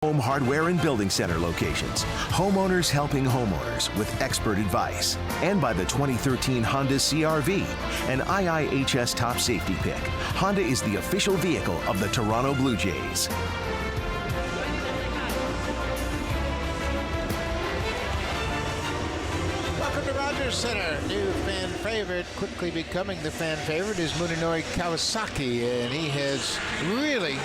Home Hardware and Building Center locations. Homeowners helping homeowners with expert advice. And by the 2013 Honda CR-V, an IIHS Top Safety Pick. Honda is the official vehicle of the Toronto Blue Jays. Welcome to Rogers Center. New fan favorite, quickly becoming the fan favorite, is Munenori Kawasaki, and he has really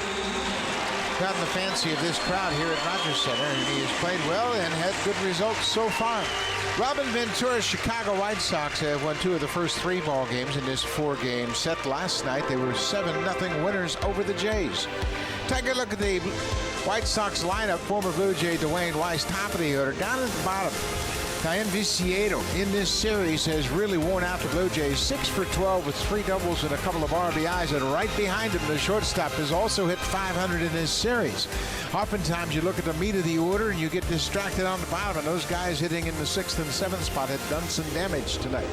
gotten the fancy of this crowd here at Rogers Center, and he has played well and had good results so far. Robin Ventura's Chicago White Sox have won 2 of the first 3 ball games in this 4-game set. Last night they were 7-0 winners over the Jays. Take a look at the White Sox lineup. Former Blue Jay Dwayne Weiss, top of the order. Down at the bottom, Caen Viciedo in this series has really worn out the Blue Jays. 6 for 12 with 3 doubles and a couple of RBIs, and right behind him the shortstop has also hit 500 in this series. Oftentimes you look at the meat of the order and you get distracted on the bottom, and those guys hitting in the 6th and 7th spot have done some damage tonight.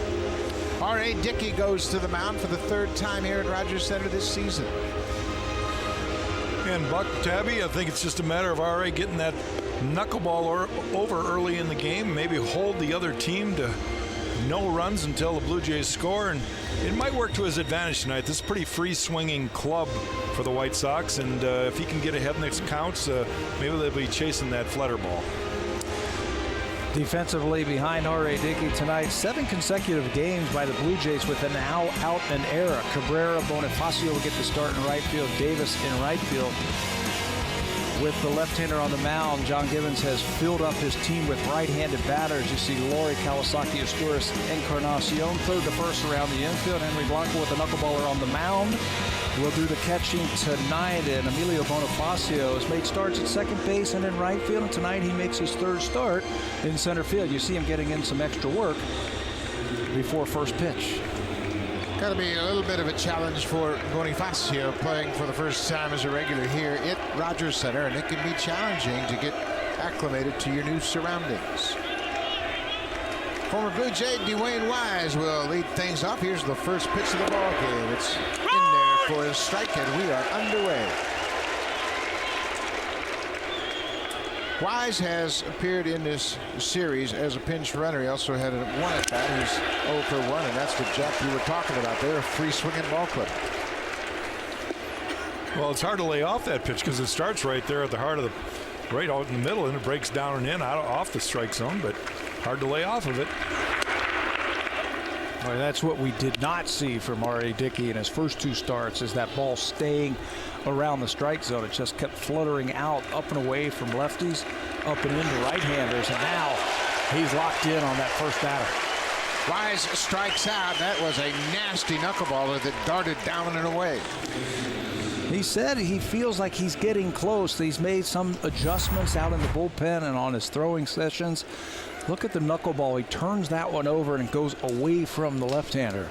R.A. Dickey goes to the mound for the 3rd time here at Rogers Center this season. And Buck, Tabby, I think it's just a matter of R.A. getting that knuckleball over early in the game, maybe hold the other team to no runs until the Blue Jays score, and it might work to his advantage tonight. This is a pretty free-swinging club for the White Sox, and if he can get ahead in the counts, maybe they'll be chasing that flutter ball. Defensively behind R.A. Dickey tonight, 7 consecutive games by the Blue Jays with an out and error. Cabrera, Bonifacio will get the start in right field. Davis in right field. With the left-hander on the mound, John Gibbons has filled up his team with right-handed batters. You see Laurie Kawasaki, Asturias, Encarnacion, third to first around the infield. Henry Blanco with the knuckleballer on the mound will do the catching tonight, and Emilio Bonifacio has made starts at second base and in right field, and tonight he makes his 3rd start in center field. You see him getting in some extra work before first pitch. Got to be a little bit of a challenge for Bonifacio, playing for the first time as a regular here at Rogers Center, and it can be challenging to get acclimated to your new surroundings. Former Blue Jay Dwayne Weiss will lead things off. Here's the first pitch of the ball game. It's in there for a strike, and we are underway. Wise has appeared in this series as a pinch runner. He also had 1 at bat. He's 0 for 1, and that's what, Jeff, you were talking about there, a free swinging ball club. Well, it's hard to lay off that pitch because it starts right there at the heart of the, right out in the middle, and it breaks down and in off the strike zone, but hard to lay off of it. Well, that's what we did not see from R.A. Dickey in his first 2 starts, is that ball staying around the strike zone. It just kept fluttering out, up and away from lefties, up and into right-handers, and now he's locked in on that first batter. Wise strikes out. That was a nasty knuckleballer that darted down and away. He said he feels like he's getting close. He's made some adjustments out in the bullpen and on his throwing sessions. Look at the knuckleball. He turns that one over and goes away from the left-hander.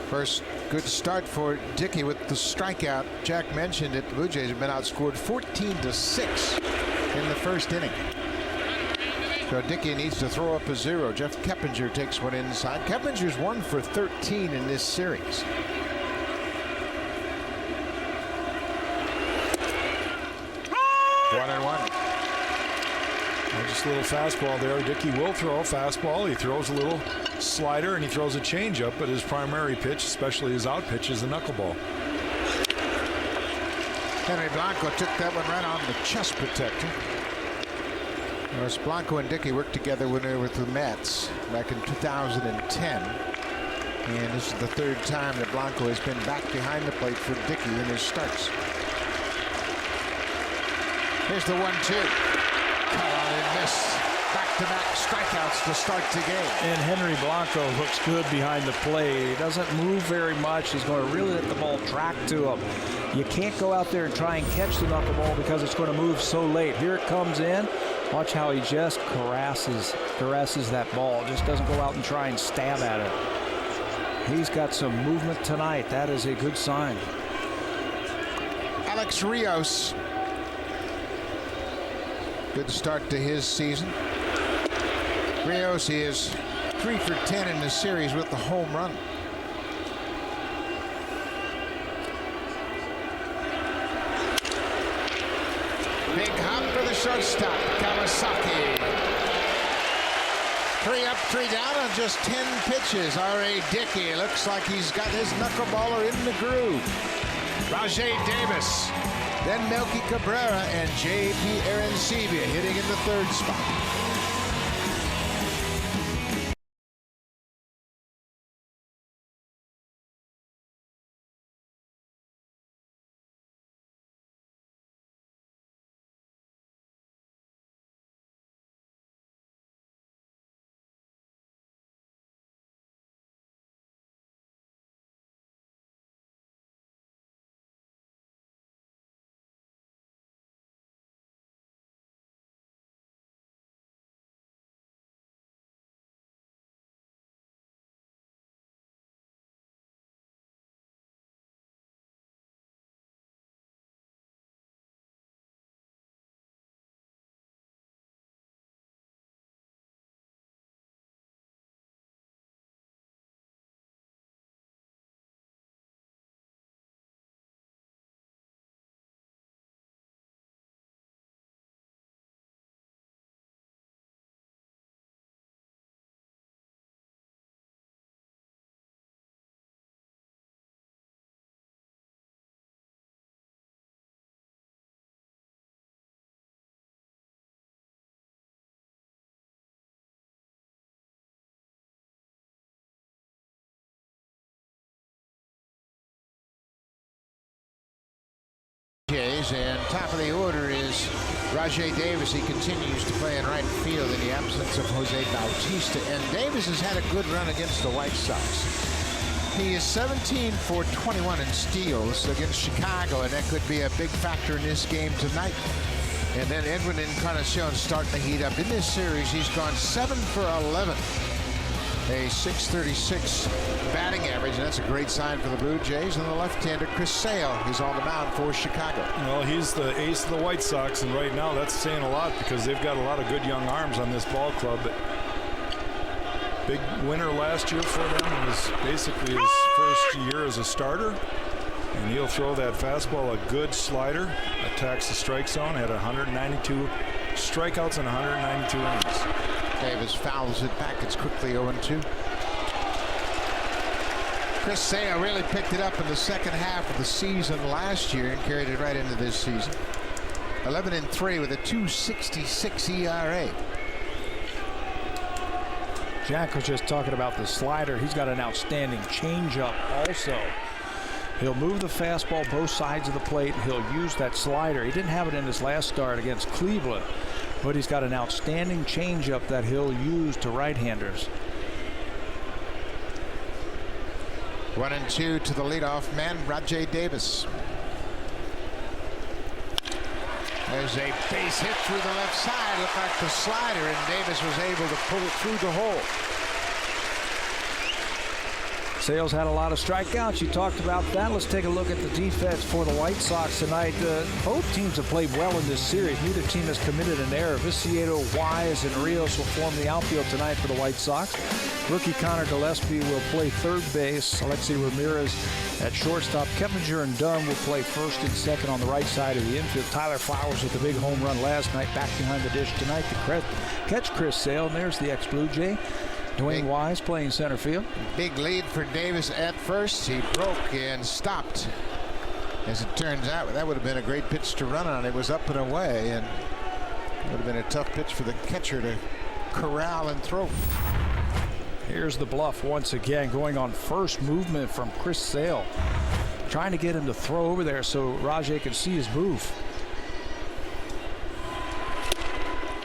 First good start for Dickey with the strikeout. Jack mentioned that the Blue Jays have been outscored 14-6 in the first inning. So Dickey needs to throw up a 0. Jeff Keppinger takes one inside. Keppinger's 1 for 13 in this series. One and one. Just a little fastball there. Dickey will throw a fastball. He throws a little slider, and he throws a changeup, but his primary pitch, especially his out pitch, is a knuckleball. Henry Blanco took that one right on the chest protector. Of course, Blanco and Dickey worked together when they were with the Mets back in 2010. And this is the 3rd time that Blanco has been back behind the plate for Dickey in his starts. Here's the 1-2. And missed. Back-to-back strikeouts to start the game. And Henry Blanco looks good behind the plate. He doesn't move very much. He's going to really let the ball track to him. You can't go out there and try and catch the knuckleball because it's going to move so late. Here it comes in. Watch how he just caresses that ball. Just doesn't go out and try and stab at it. He's got some movement tonight. That is a good sign. Alex Rios. Good start to his season. Rios is 3 for 10 in the series with the home run. shortstop, Kawasaki. 3 up, 3 down on just 10 pitches. R.A. Dickey looks like he's got his knuckleballer in the groove. Rajai Davis, then Melky Cabrera, and J.P. Arencibia hitting in the 3rd spot. And top of the order is Rajai Davis. He continues to play in right field in the absence of Jose Bautista. And Davis has had a good run against the White Sox. He is 17 for 21 in steals against Chicago, and that could be a big factor in this game tonight. And then Edwin Encarnacion starting to heat up. In this series, he's gone 7 for 11. A .636 batting average, and that's a great sign for the Blue Jays. And the left-hander Chris Sale is on the mound for Chicago. Well, he's the ace of the White Sox, and right now that's saying a lot because they've got a lot of good young arms on this ball club. But big winner last year for them. It was basically his first year as a starter, and he'll throw that fastball, a good slider, attacks the strike zone, had 192 strikeouts in 192 innings. Davis fouls it back. It's quickly 0-2. Chris Sale really picked it up in the second half of the season last year and carried it right into this season. 11-3 with a .266 ERA. Jack was just talking about the slider. He's got an outstanding changeup also. He'll move the fastball both sides of the plate. He'll use that slider. He didn't have it in his last start against Cleveland, but he's got an outstanding changeup that he'll use to right-handers. 1-2 to the leadoff man, Rajai Davis. There's a base hit through the left side. Looked like the slider, and Davis was able to pull it through the hole. Sales had a lot of strikeouts. You talked about that. Let's take a look at the defense for the White Sox tonight. Both teams have played well in this series. Neither team has committed an error. Viciedo, Wise, and Rios will form the outfield tonight for the White Sox. Rookie Connor Gillespie will play third base. Alexei Ramirez at shortstop. Keppinger and Dunn will play first and second on the right side of the infield. Tyler Flowers with the big home run last night, back behind the dish tonight to catch Chris Sale. And there's the ex-Blue Jay. Dwayne Wise playing center field. Big lead for Davis at first. He broke and stopped. As it turns out, that would have been a great pitch to run on. It was up and away, and it would have been a tough pitch for the catcher to corral and throw. Here's the bluff once again, going on first movement from Chris Sale. Trying to get him to throw over there so Rajai can see his move.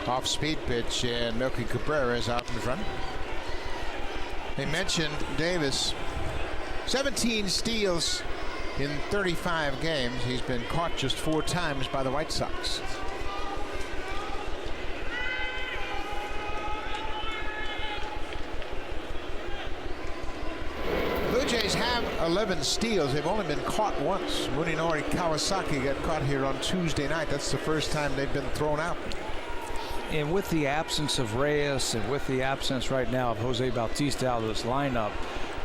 Off-speed pitch, and Melky Cabrera is out in front. They mentioned Davis, 17 steals in 35 games. He's been caught just 4 times by the White Sox. Blue Jays have 11 steals. They've only been caught once. Munenori Kawasaki got caught here on Tuesday night. That's the first time they've been thrown out. And with the absence of Reyes and with the absence right now of Jose Bautista out of this lineup,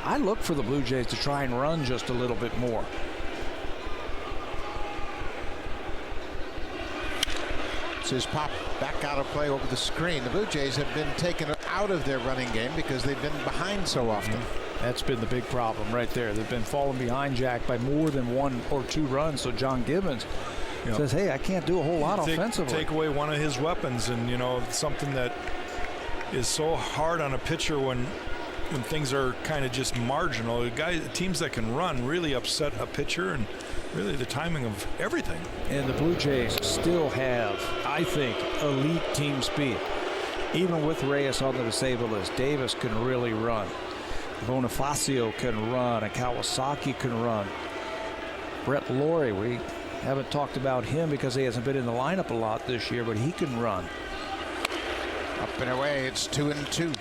I look for the Blue Jays to try and run just a little bit more. his pop back out of play over the screen. The Blue Jays have been taken out of their running game because they've been behind so often. That's been the big problem right there. They've been falling behind Jack by more than 1 or 2 runs. So John Gibbons says, hey, I can't do a whole lot offensively. Take away one of his weapons, and something that is so hard on a pitcher when things are kind of just marginal. Teams that can run really upset a pitcher, and really the timing of everything. And the Blue Jays still have, I think, elite team speed. Even with Reyes on the disabled list, Davis can really run. Bonifacio can run, and Kawasaki can run. Brett Lawrie, we haven't talked about him because he hasn't been in the lineup a lot this year, but he can run. Up and away, it's 2-2.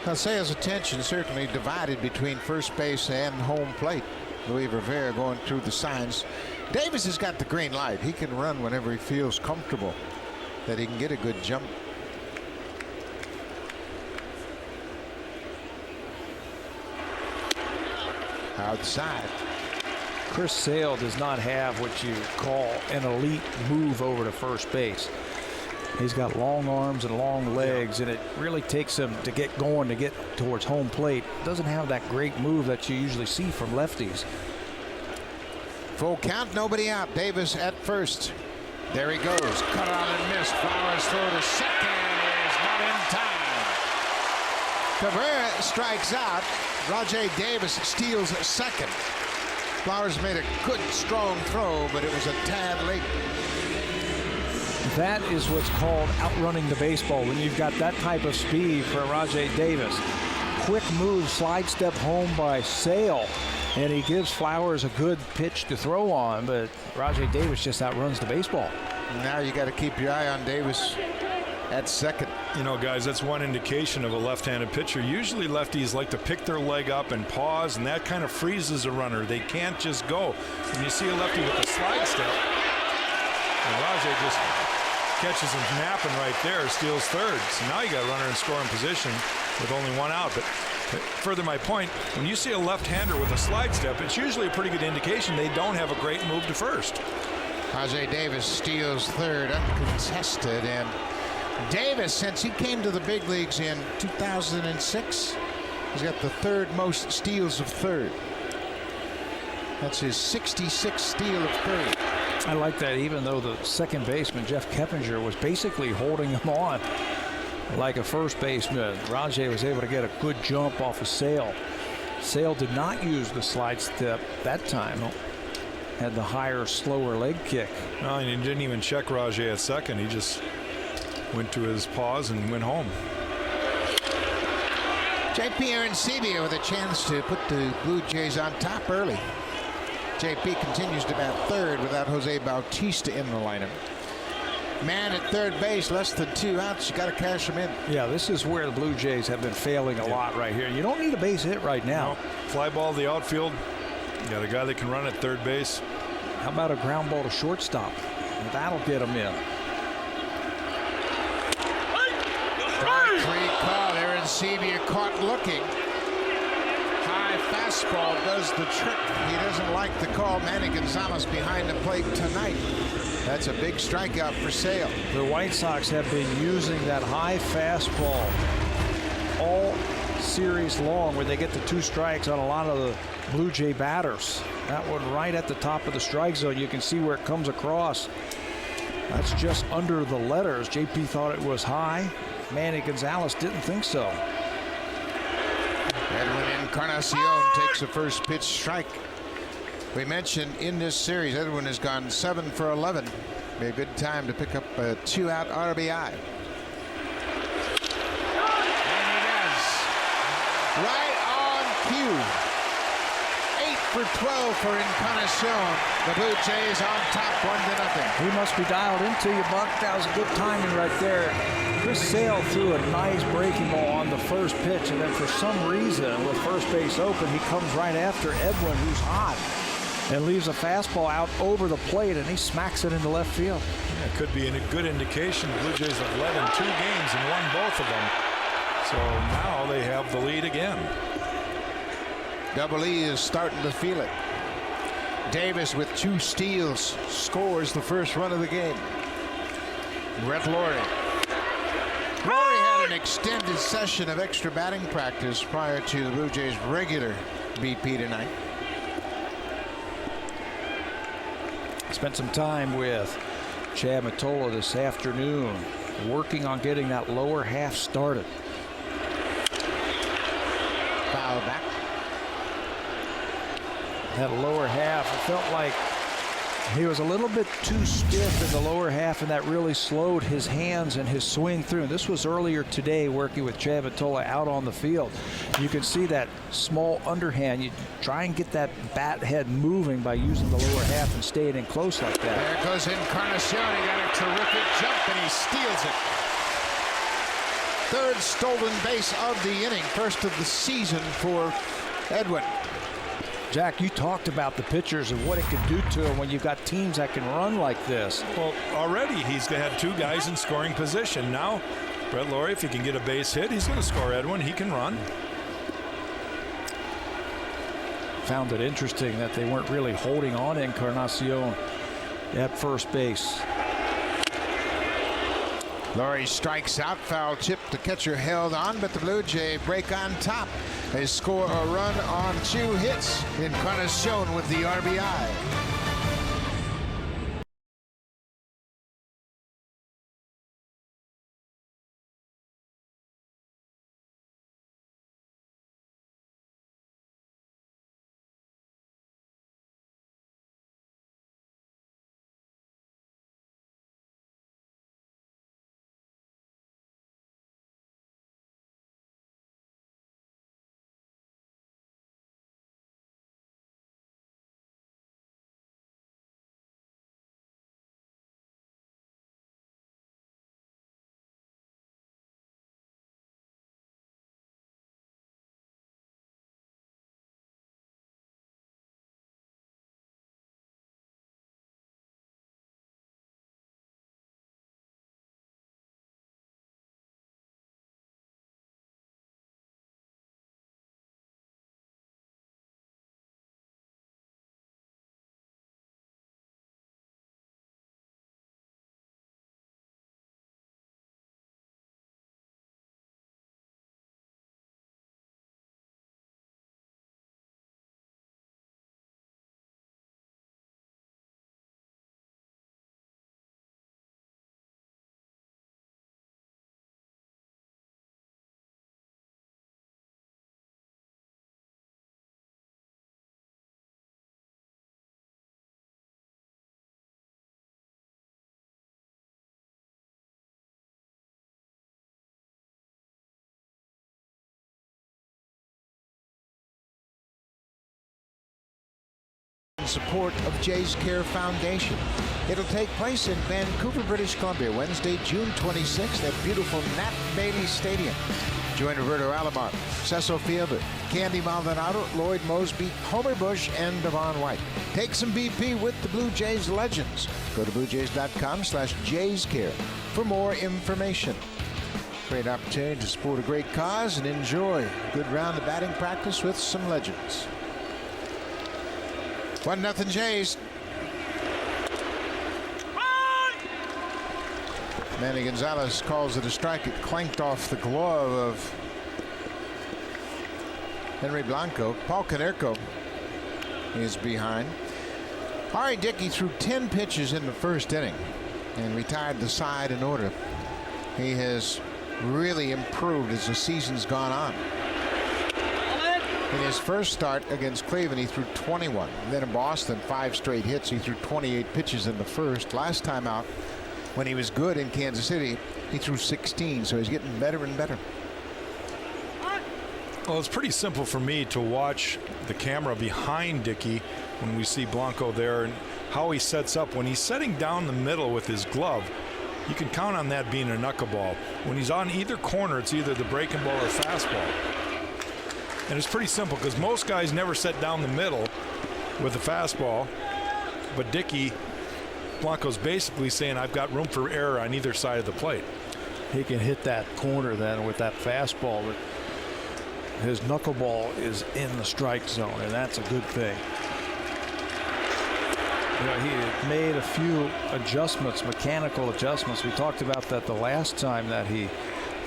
Alcea's attention certainly divided between first base and home plate. Luis Rivera going through the signs. Davis has got the green light. He can run whenever he feels comfortable that he can get a good jump. Outside. Chris Sale does not have what you call an elite move over to first base. He's got long arms and long legs, and it really takes him to get going to get towards home plate. Doesn't have that great move that you usually see from lefties. Full count, nobody out. Davis at first. There he goes. Cut on and missed. Flowers throw to second. Is not in time. Cabrera strikes out. Rajai Davis steals second. Flowers made a good, strong throw, but it was a tad late. That is what's called outrunning the baseball when you've got that type of speed for Rajai Davis. Quick move, slide step home by Sale, and he gives Flowers a good pitch to throw on, but Rajai Davis just outruns the baseball. Now you got to keep your eye on Davis at second. Guys, that's one indication of a left-handed pitcher. Usually lefties like to pick their leg up and pause, and that kind of freezes a runner. They can't just go. When you see a lefty with a slide step, and Rajai just catches him napping right there, steals third. So now you got a runner in scoring position with only 1 out. But further my point, when you see a left-hander with a slide step, it's usually a pretty good indication they don't have a great move to first. Rajai Davis steals third, uncontested, and Davis, since he came to the big leagues in 2006, he's got the 3rd most steals of third. That's his 66th steal of third. I like that, even though the second baseman, Jeff Keppinger, was basically holding him on like a first baseman. Rajai was able to get a good jump off of Sale. Sale did not use the slide step that time. Had the higher, slower leg kick. No, and he didn't even check Rajai at second. He just went to his pause and went home. JP Arencibia with a chance to put the Blue Jays on top early. JP continues to bat third without Jose Bautista in the lineup. Man at third base, less than 2 outs. You got to cash them in. Yeah, this is where the Blue Jays have been failing a lot right here. You don't need a base hit right now. No, fly ball to the outfield. You got a guy that can run at third base. How about a ground ball to shortstop? That'll get him in. Strike 3 call. Arencibia caught looking. High fastball does the trick. He doesn't like the call. Manny Gonzalez behind the plate tonight. That's a big strikeout for Sale. The White Sox have been using that high fastball all series long, where they get the 2 strikes on a lot of the Blue Jay batters. That one right at the top of the strike zone. You can see where it comes across. That's just under the letters. JP thought it was high. Manny Gonzalez didn't think so. Edwin Encarnacion takes the first pitch strike. We mentioned in this series, Edwin has gone 7 for 11. Be a good time to pick up a 2-out RBI. And he does. Right on cue. 8 for 12 for Encarnacion. The Blue Jays on top 1-0. He must be dialed into you, Buck. That was a good timing right there. Chris Sale threw a nice breaking ball on the first pitch, and then for some reason, with first base open, he comes right after Edwin, who's hot, and leaves a fastball out over the plate, and he smacks it into left field. Yeah, it could be a good indication. The Blue Jays have led in 2 games and won both of them. So now they have the lead again. Double E is starting to feel it. Davis with 2 steals scores the first run of the game. Brett Lawrie. Lawrie had an extended session of extra batting practice prior to the Blue Jays' regular BP tonight. Spent some time with Chad Mottola this afternoon, working on getting that lower half started. Foul back. That lower half, it felt like he was a little bit too stiff in the lower half, and that really slowed his hands and his swing through. This was earlier today working with Chad Mottola out on the field. You can see that small underhand. You try and get that bat head moving by using the lower half and staying in close like that. There goes Encarnacion. He got a terrific jump, and he steals it. Third stolen base of the inning, first of the season for Edwin. Jack, you talked about the pitchers and what it could do to them when you've got teams that can run like this. Well, already he's had 2 guys in scoring position. Now, Brett Lawrie, if he can get a base hit, he's going to score Edwin. He can run. Found it interesting that they weren't really holding on Encarnacion at first base. Lawrie strikes out, foul tip. The catcher held on, but the Blue Jay break on top. They score a run on 2 hits. Encarnacion with the RBI. Support of Jays Care Foundation. It'll take place in Vancouver, British Columbia, Wednesday, June 26th at beautiful Nat Bailey Stadium. Join Roberto Alomar, Cecil Fielder, Candy Maldonado, Lloyd Mosby, Homer Bush, and Devon White. Take some BP with the Blue Jays legends. Go to bluejays.com/JaysCare for more information. Great opportunity to support a great cause and enjoy a good round of batting practice with some legends. 1-0 Jays. Manny Gonzalez calls it a strike. It clanked off the glove of Henry Blanco. Paul Konerko is behind. R.A. Dickey threw 10 pitches in the first inning and retired the side in order. He has really improved as the season's gone on. In his first start against Cleveland, he threw 21. Then in Boston, 5 straight hits. He threw 28 pitches in the first. Last time out, when he was good in Kansas City, he threw 16. So he's getting better and better. Well, it's pretty simple for me to watch the camera behind Dickey when we see Blanco there and how he sets up. When he's setting down the middle with his glove, you can count on that being a knuckleball. When he's on either corner, it's either the breaking ball or fastball. And it's pretty simple because most guys never set down the middle with a fastball. But Dickey, Blanco's basically saying, I've got room for error on either side of the plate. He can hit that corner then with that fastball, but his knuckleball is in the strike zone, and that's a good thing. You know, he had made a few adjustments, mechanical adjustments. We talked about that the last time that he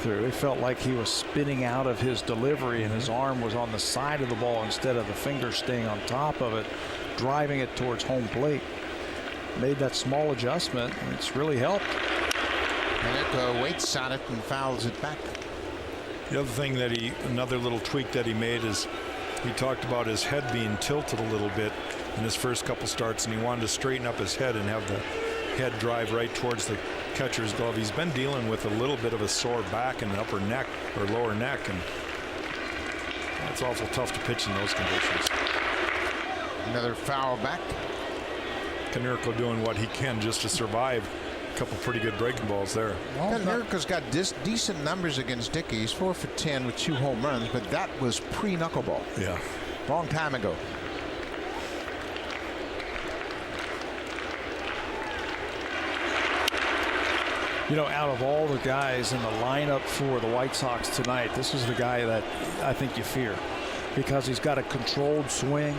threw. It felt like he was spinning out of his delivery and his arm was on the side of the ball instead of the fingers staying on top of it, driving it towards home plate. Made that small adjustment, and it's really helped. Konerko waits on it and fouls it back. The other thing that another little tweak that he made is he talked about his head being tilted a little bit in his first couple starts, and he wanted to straighten up his head and have the head drive right towards the catcher's glove. He's been dealing with a little bit of a sore back and upper neck or lower neck, and it's awful tough to pitch in those conditions. Another foul back. Konerko doing what he can just to survive. A couple pretty good breaking balls there. Konerko's got decent numbers against Dickey. He's 4 for 10 with 2 home runs, but that was pre-knuckleball. Yeah. Long time ago. You know, out of all the guys in the lineup for the White Sox tonight, this is the guy that I think you fear, because he's got a controlled swing.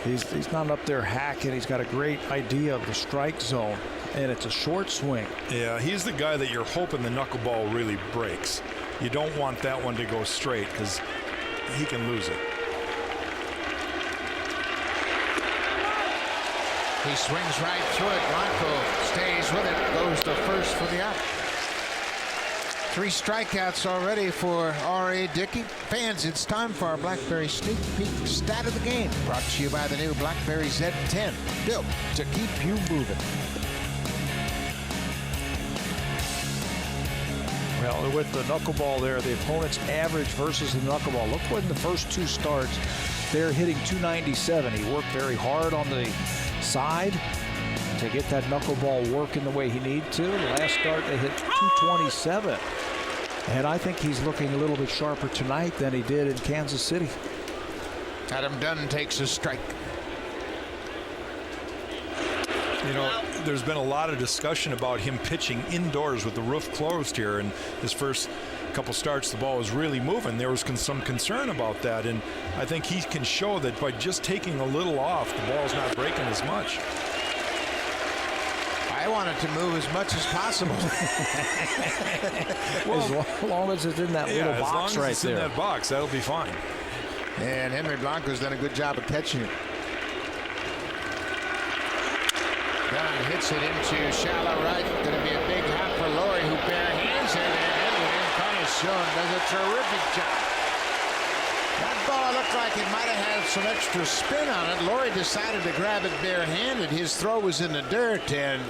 He's not up there hacking. He's got a great idea of the strike zone, and it's a short swing. Yeah, he's the guy that you're hoping the knuckleball really breaks. You don't want that one to go straight because he can lose it. He swings right through it. Blanco stays with it, goes to first for the out. 3 strikeouts already for R.A. Dickey. Fans, it's time for our BlackBerry Sneak Peek Stat of the Game. Brought to you by the new BlackBerry Z10. Built to keep you moving. Well, with the knuckleball there, the opponent's average versus the knuckleball. Look what in the first 2 starts, they're hitting .297. He worked very hard on the side to get that knuckleball working the way he needed to. The last start, they hit .227. And I think he's looking a little bit sharper tonight than he did in Kansas City. Adam Dunn takes a strike. You know, there's been a lot of discussion about him pitching indoors with the roof closed here. And his first couple starts, the ball was really moving. There was some concern about that. And I think he can show that by just taking a little off, the ball's not breaking as much. I want it to move as much as possible. Well, as long as it's in that little box right there. As long as it's in that box, that'll be fine. And Henry Blanco's done a good job of catching it. Dunn hits it into shallow right. Going to be a big hop for Laurie, who bare hands it, and Edwin Encarnacion does a terrific job. That ball looked like it might have had some extra spin on it. Laurie decided to grab it barehanded. His throw was in the dirt, and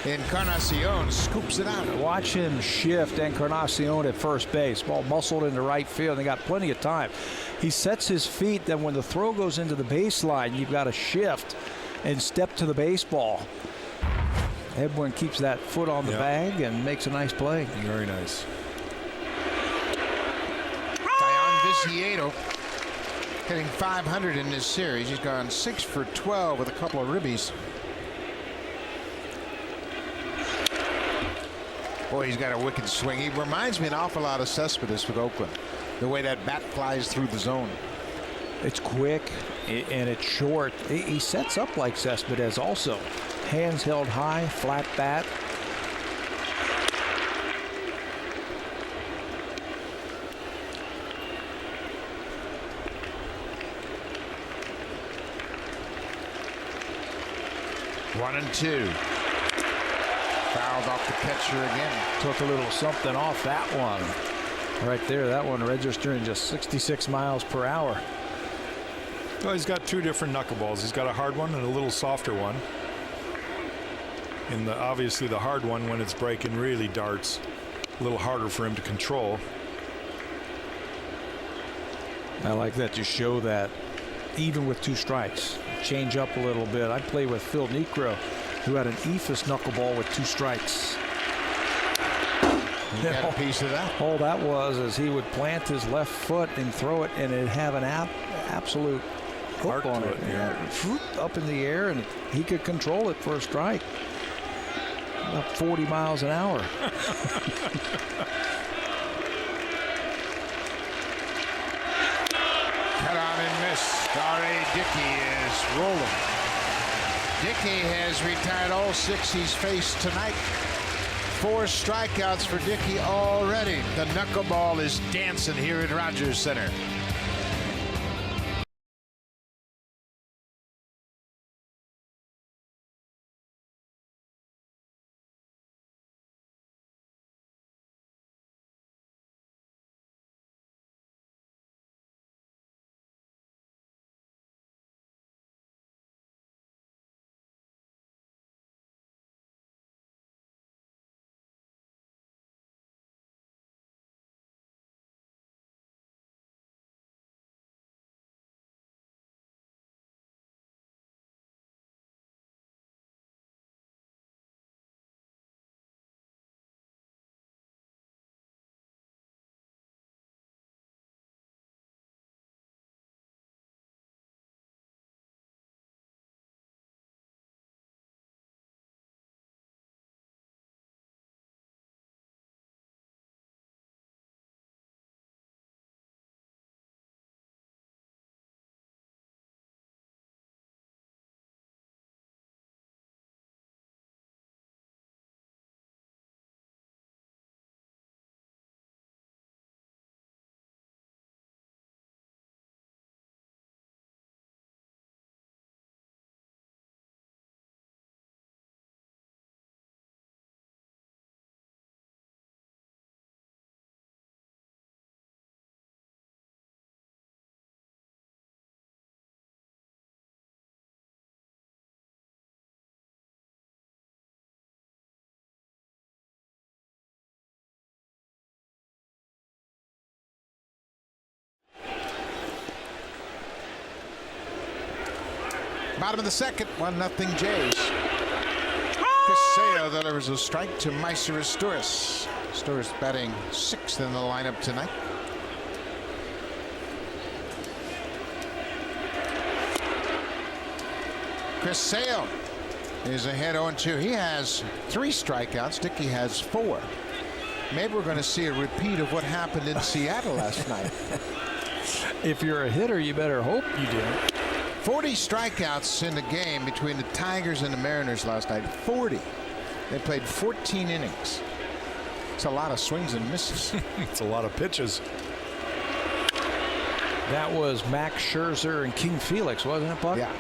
Encarnacion scoops it out. Watch him shift Encarnacion at first base. Ball muscled into right field. They got plenty of time. He sets his feet. Then when the throw goes into the baseline, you've got to shift and step to the baseball. Edwin keeps that foot on the bag and makes a nice play. Very nice. Dion Viciedo hitting .500 in this series. He's gone 6 for 12 with a couple of ribbies. Boy, he's got a wicked swing. He reminds me an awful lot of Cespedes with Oakland. The way that bat flies through the zone. It's quick and it's short. He sets up like Cespedes also. Hands held high, flat bat. One and two. Fouled off the catcher again. Took a little something off that one. Right there, that one registering just 66 miles per hour. Well, he's got 2 different knuckleballs. He's got a hard one and a little softer one. And obviously the hard one, when it's breaking, really darts. A little harder for him to control. I like that you show that even with 2 strikes. Change up a little bit. I played with Phil Niekro, who had an ephus knuckleball with 2 strikes. You got a piece of that. All that was is he would plant his left foot and throw it, and it'd have an absolute hook on it. Up in the air, and he could control it for a strike. About 40 miles an hour. Cut on and miss. R.A. Dickey is rolling. Dickey has retired all 6 he's faced tonight. 4 strikeouts for Dickey already. The knuckleball is dancing here at Rogers Center. Bottom of the second, 1-0 Jays. Chris Sale delivers a strike to Meiser Sturis. Sturis batting 6th in the lineup tonight. Chris Sale is ahead 0-2. He has 3 strikeouts. Dickey has 4. Maybe we're going to see a repeat of what happened in Seattle last night. If you're a hitter, you better hope you do. 40 strikeouts in the game between the Tigers and the Mariners last night. 40. They played 14 innings. It's a lot of swings and misses. It's a lot of pitches. That was Max Scherzer and King Felix, wasn't it, Buck? Yeah.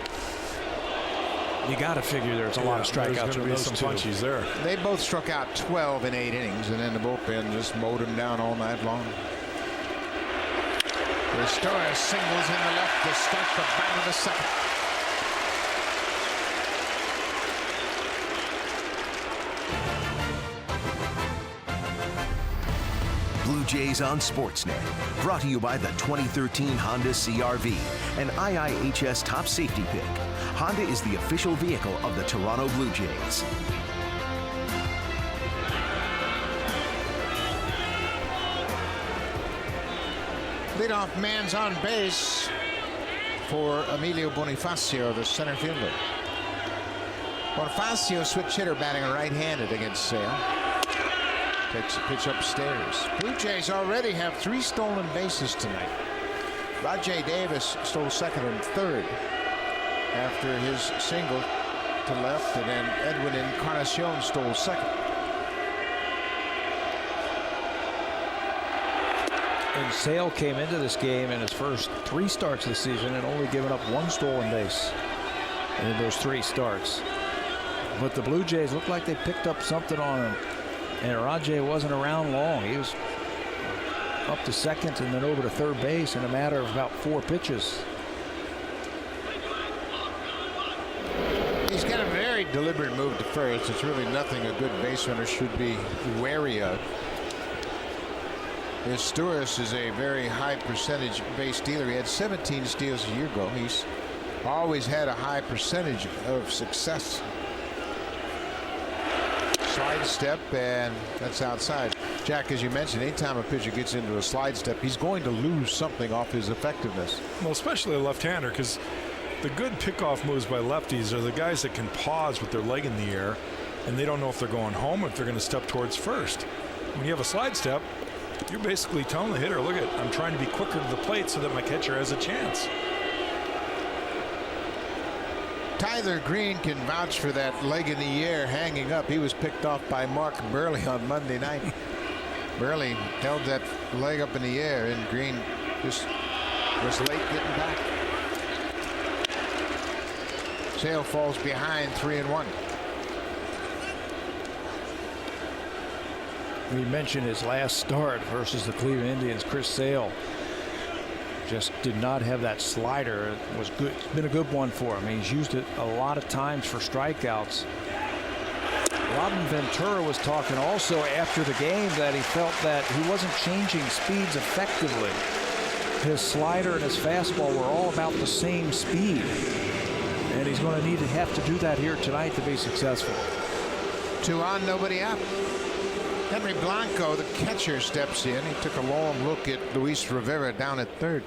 You got to figure there's a lot of strikeouts with those some two. punchies there. They both struck out 12 in 8 innings, and then the bullpen just mowed them down all night long. Sturis singles in the left to start the bottom of the second. Blue Jays on Sportsnet. Brought to you by the 2013 Honda CR-V, an IIHS top safety pick. Honda is the official vehicle of the Toronto Blue Jays. Leadoff man's on base for Emilio Bonifacio, the center fielder. Bonifacio, switch hitter, batting right-handed against Sale. Takes a pitch upstairs. Blue Jays already have 3 stolen bases tonight. Rajay Davis stole second and third after his single to left, and then Edwin Encarnacion stole second. And Sale came into this game in his first 3 starts this season and only given up 1 stolen base in those 3 starts. But the Blue Jays looked like they picked up something on him. And Rajay wasn't around long. He was up to second and then over to third base in a matter of about 4 pitches. He's got a very deliberate move to first. It's really nothing a good base runner should be wary of. Sturis is a very high percentage base stealer. He had 17 steals a year ago. He's always had a high percentage of success. Slide step, and that's outside. Jack, as you mentioned, anytime a pitcher gets into a slide step, he's going to lose something off his effectiveness. Well, especially a left-hander, because the good pickoff moves by lefties are the guys that can pause with their leg in the air, and they don't know if they're going home or if they're going to step towards first. When you have a slide step, you're basically telling the hitter, look, I'm trying to be quicker to the plate so that my catcher has a chance. Tyler Green can vouch for that leg in the air hanging up. He was picked off by Mark Burley on Monday night. Burley held that leg up in the air, and Green just was late getting back. Sale falls behind 3-1. We mentioned his last start versus the Cleveland Indians. Chris Sale just did not have that slider. It was good. It's been a good one for him. He's used it a lot of times for strikeouts. Robin Ventura was talking also after the game that he felt that he wasn't changing speeds effectively. His slider and his fastball were all about the same speed. And he's going to have to do that here tonight to be successful. 2 on, nobody out. Henry Blanco, the catcher, steps in. He took a long look at Luis Rivera down at third.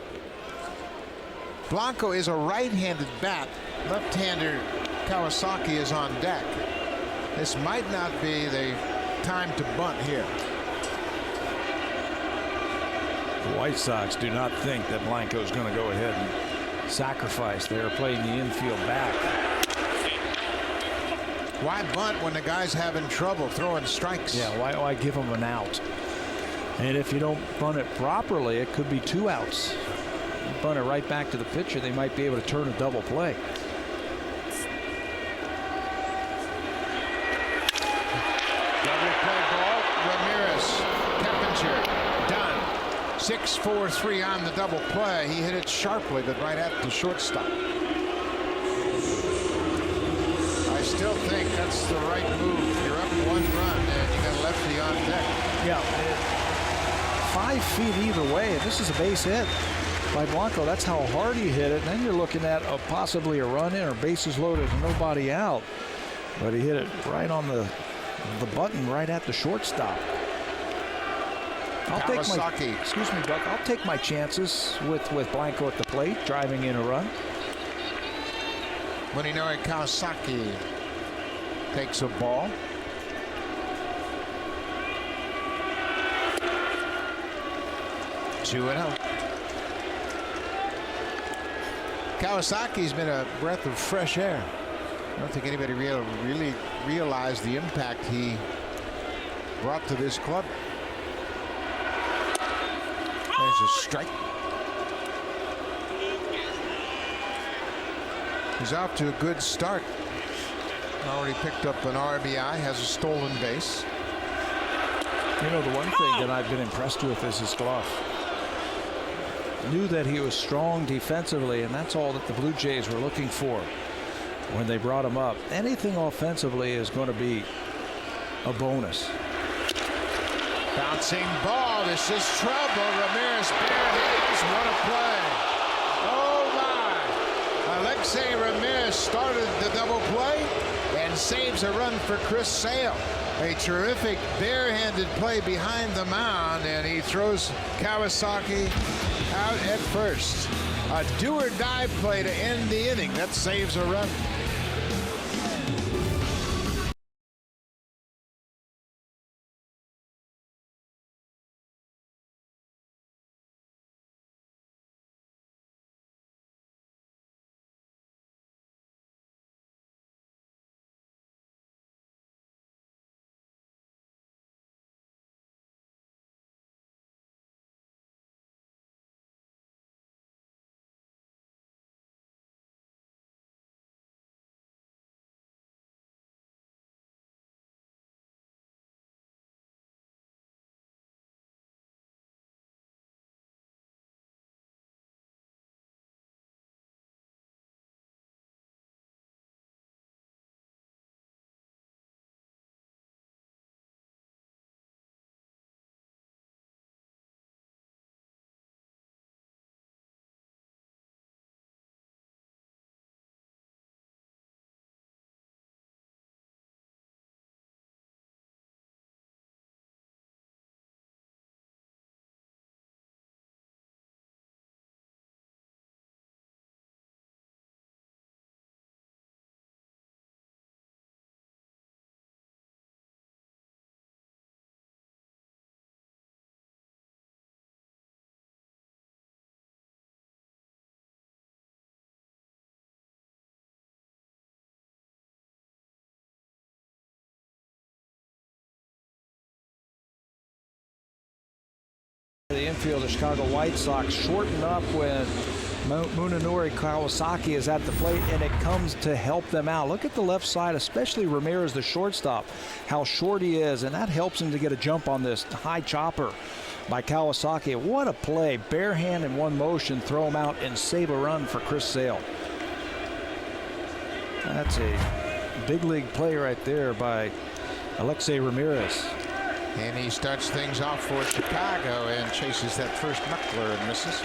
Blanco is a right-handed bat. Left-hander Kawasaki is on deck. This might not be the time to bunt here. The White Sox do not think that Blanco is going to go ahead and sacrifice. They're playing the infield back. Why bunt when the guy's having trouble throwing strikes? Yeah, why give him an out? And if you don't bunt it properly, it could be 2 outs. You bunt it right back to the pitcher, they might be able to turn a double play. Double play ball. Ramirez, Keppinger, done. 6-4-3 on the double play. He hit it sharply, but right at the shortstop. I still think that's the right move. You're up 1 run and you got a lefty on deck. Yeah, 5 feet either way. This is a base hit by Blanco. That's how hard he hit it. And then you're looking at possibly a run in or bases loaded and nobody out. But he hit it right on the button, right at the shortstop. Excuse me, Buck. I'll take my chances with Blanco at the plate, driving in a run. Munenori Kawasaki takes a ball. Two and out. Kawasaki's been a breath of fresh air. I don't think anybody really realized the impact he brought to this club. There's a strike. He's off to a good start. Already picked up an RBI, has a stolen base. You know, the one thing that I've been impressed with is his glove. Knew that he was strong defensively, and that's all that the Blue Jays were looking for when they brought him up. Anything offensively is going to be a bonus. Bouncing ball. This is trouble. Ramirez bare hands. What a play. Oh my. Alexei Ramirez started the double play and saves a run for Chris Sale. A terrific barehanded play behind the mound, and he throws Kawasaki out at first. A do-or-die play to end the inning. That saves a run. the infield, the Chicago White Sox shorten up when Munenori Kawasaki is at the plate, and it comes to help them out. Look at the left side, especially Ramirez, the shortstop, how short he is, and that helps him to get a jump on this high chopper by Kawasaki. What a play. Bare hand in one motion, throw him out and save a run for Chris Sale. That's a big league play right there by Alexei Ramirez. And he starts things off for Chicago and chases that first knuckler and misses.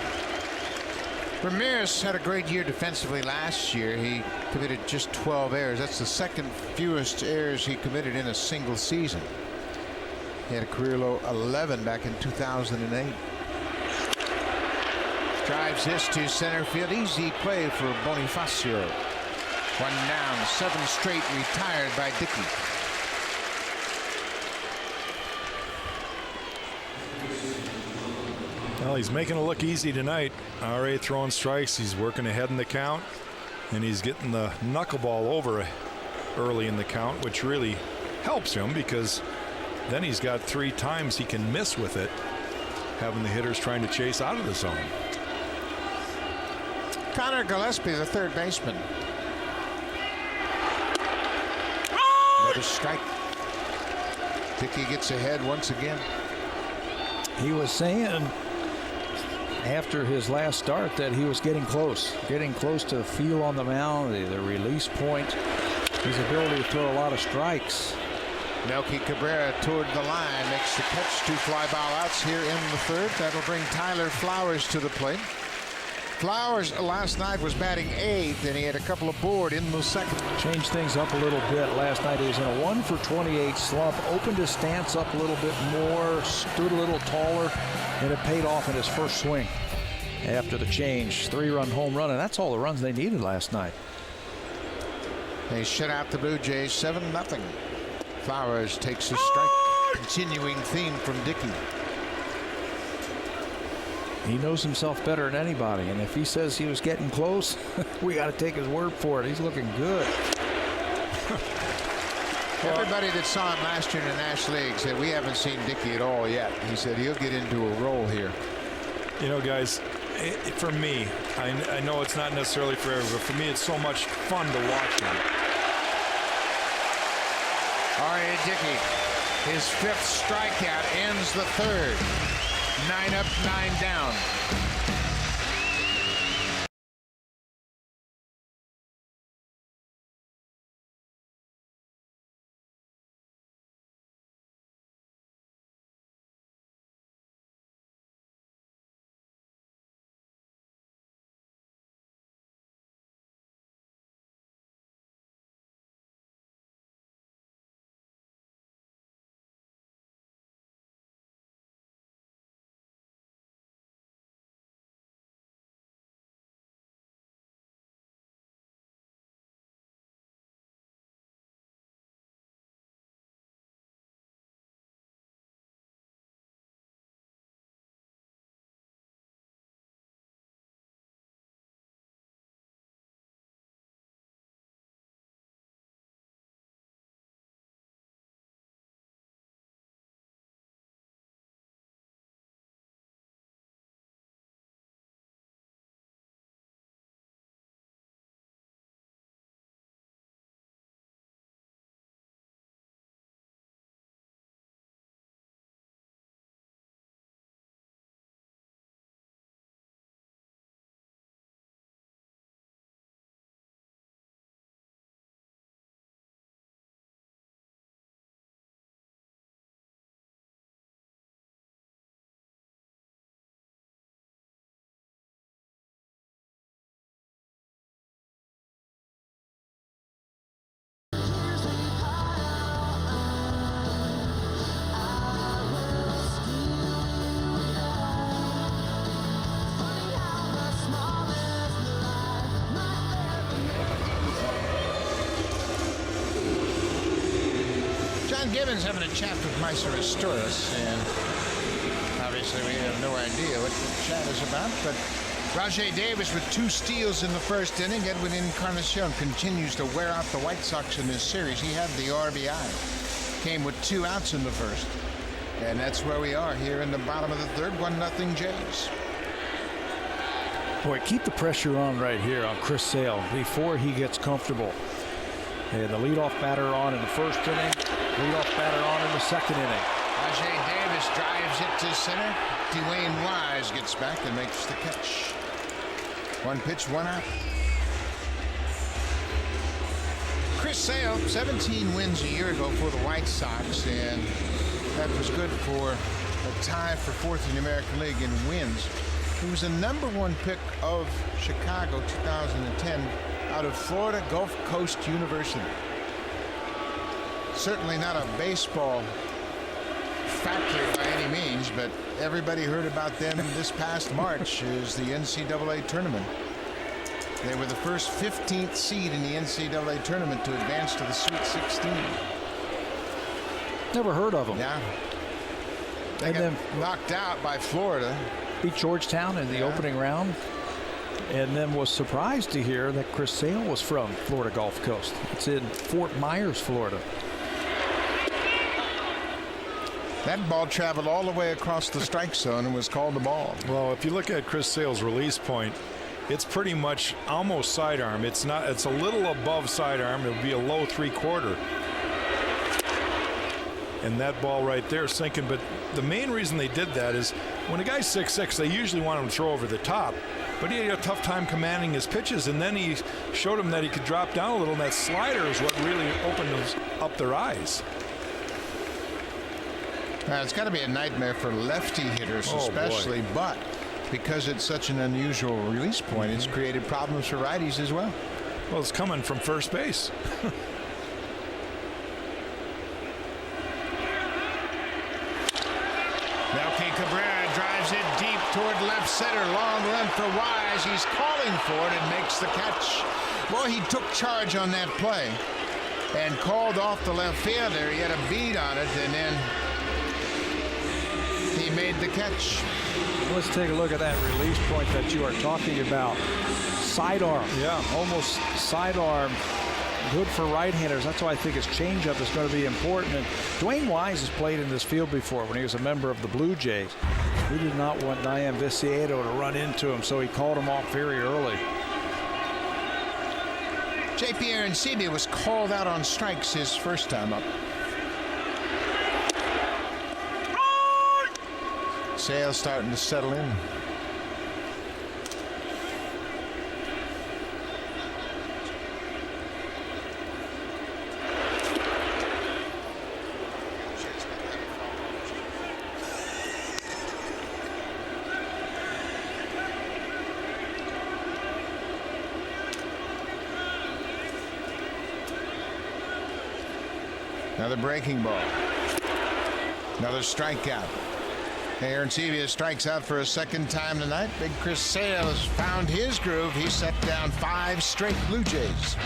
Ramirez had a great year defensively last year. He committed just 12 errors. That's the second fewest errors he committed in a single season. He had a career low 11 back in 2008. Drives this to center field. Easy play for Bonifacio. One down, 7 straight retired by Dickey. Well, he's making it look easy tonight. RA throwing strikes. He's working ahead in the count, and he's getting the knuckleball over early in the count, which really helps him because then he's got 3 times he can miss with it, having the hitters trying to chase out of the zone. Connor Gillespie, the third baseman. Another strike. Dickey gets ahead once again. He was saying after his last start that he was getting close to the feel on the mound, the release point, his ability to throw a lot of strikes. Melky Cabrera toward the line, makes the catch. 2 fly ball outs here in the third. That'll bring Tyler Flowers to the plate. Flowers last night was batting 8th, and he had a couple of board in the second. Changed things up a little bit last night. He was in a 1-for-28 slump, opened his stance up a little bit more, stood a little taller, and it paid off in his first swing after the change. 3-run home run, and that's all the runs they needed last night. They shut out the Blue Jays 7-0. Flowers takes a strike. Continuing theme from Dickey. He knows himself better than anybody, and if he says he was getting close, we got to take his word for it. He's looking good. Everybody that saw him last year in the National League said we haven't seen Dickey at all yet. He said he'll get into a role here. You know, guys, for me, I know it's not necessarily for everyone, but for me it's so much fun to watch him. R.A. Dickey, his 5th strikeout, ends the third. 9 up, 9 down. Gibbons having a chat with Meister Asturias, and obviously we have no idea what the chat is about, but Rajay Davis with 2 steals in the first inning. Edwin Encarnacion continues to wear out the White Sox in this series. He had the RBI. Came with 2 outs in the first. And that's where we are here in the bottom of the third. 1-0 Jays. Boy, keep the pressure on right here on Chris Sale before he gets comfortable. And the leadoff batter on in the first inning, leadoff batter on in the second inning. Ajay Davis drives it to center. Dwayne Wise gets back and makes the catch. 1 pitch, 1 out. Chris Sale, 17 wins a year ago for the White Sox, and that was good for a tie for 4th in the American League in wins. He was the #1 pick of Chicago 2010 out of Florida Gulf Coast University. Certainly not a baseball factory by any means, but everybody heard about them this past March as the NCAA tournament. They were the first 15th seed in the NCAA tournament to advance to the Sweet 16. Never heard of them. Yeah. They And got then knocked out by Florida. beat Georgetown in the opening round, and then was surprised to hear that Chris Sale was from Florida Gulf Coast. It's in Fort Myers, Florida. That ball traveled all the way across the strike zone and was called a ball. Well, if you look at Chris Sale's release point, it's pretty much almost sidearm. It's not. It's a little above sidearm. It'll be a low 3/4. And that ball right there sinking. But the main reason they did that is when a guy's 6'6", they usually want him to throw over the top. But he had a tough time commanding his pitches, and then he showed him that he could drop down a little, and that slider is what really opened up their eyes. It's got to be a nightmare for lefty hitters especially, but because it's such an unusual release point, it's created problems for righties as well. Well, it's coming from first base. Melky Cabrera drives it deep toward left center. Long run for Wise. He's calling for it and makes the catch. Well, he took charge on that play and called off the left fielder. He had a beat on it, and then he made the catch. Let's take a look at that release point that you are talking about. Sidearm. Yeah. Almost sidearm. Good for right-handers. That's why I think his changeup is going to be important. And Dwayne Wise has played in this field before when he was a member of the Blue Jays. He did not want Dayan Viciedo to run into him, so he called him off very early. J.P. Arencibia was called out on strikes his first time up. Sale starting to settle in. Another breaking ball. Another strikeout. Arencibia strikes out for a second time tonight. Big Chris Sale has found his groove. He set down 5 straight Blue Jays.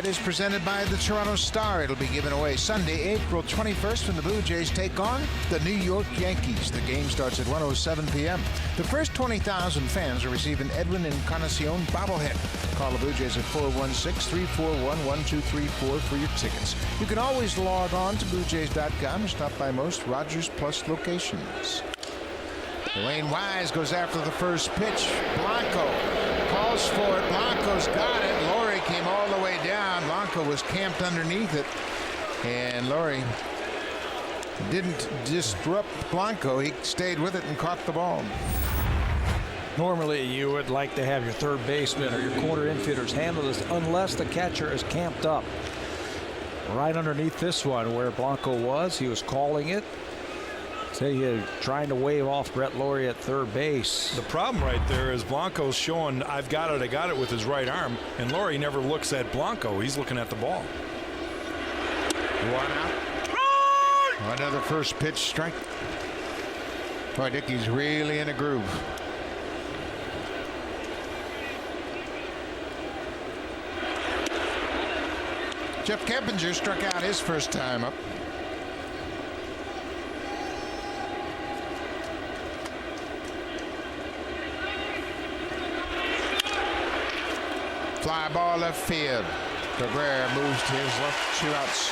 is presented by the Toronto Star. It'll be given away Sunday, April 21st when the Blue Jays take on the New York Yankees. The game starts at 1:07 p.m. The first 20,000 fans will receive an Edwin Encarnacion bobblehead. Call the Blue Jays at 416-341-1234 for your tickets. You can always log on to BlueJays.com or stop by most Rogers Plus locations. Dwayne Wise goes after the first pitch. Blanco calls for it. Blanco's got it. Laurie came all the way down. Blanco was camped underneath it. And Laurie didn't disrupt Blanco. He stayed with it and caught the ball. Normally, you would like to have your third baseman or your corner infielders handle this unless the catcher is camped up. Right underneath this one where Blanco was, he was calling it. So he was trying to wave off Brett Laurie at third base. The problem right there is Blanco's showing, I got it with his right arm, and Laurie never looks at Blanco. He's looking at the ball. One out. Another first pitch strike. Boy, Dickey's really in a groove. Jeff Keppinger struck out his first time up. Fly ball left field. Cabrera moves to his left, 2 outs.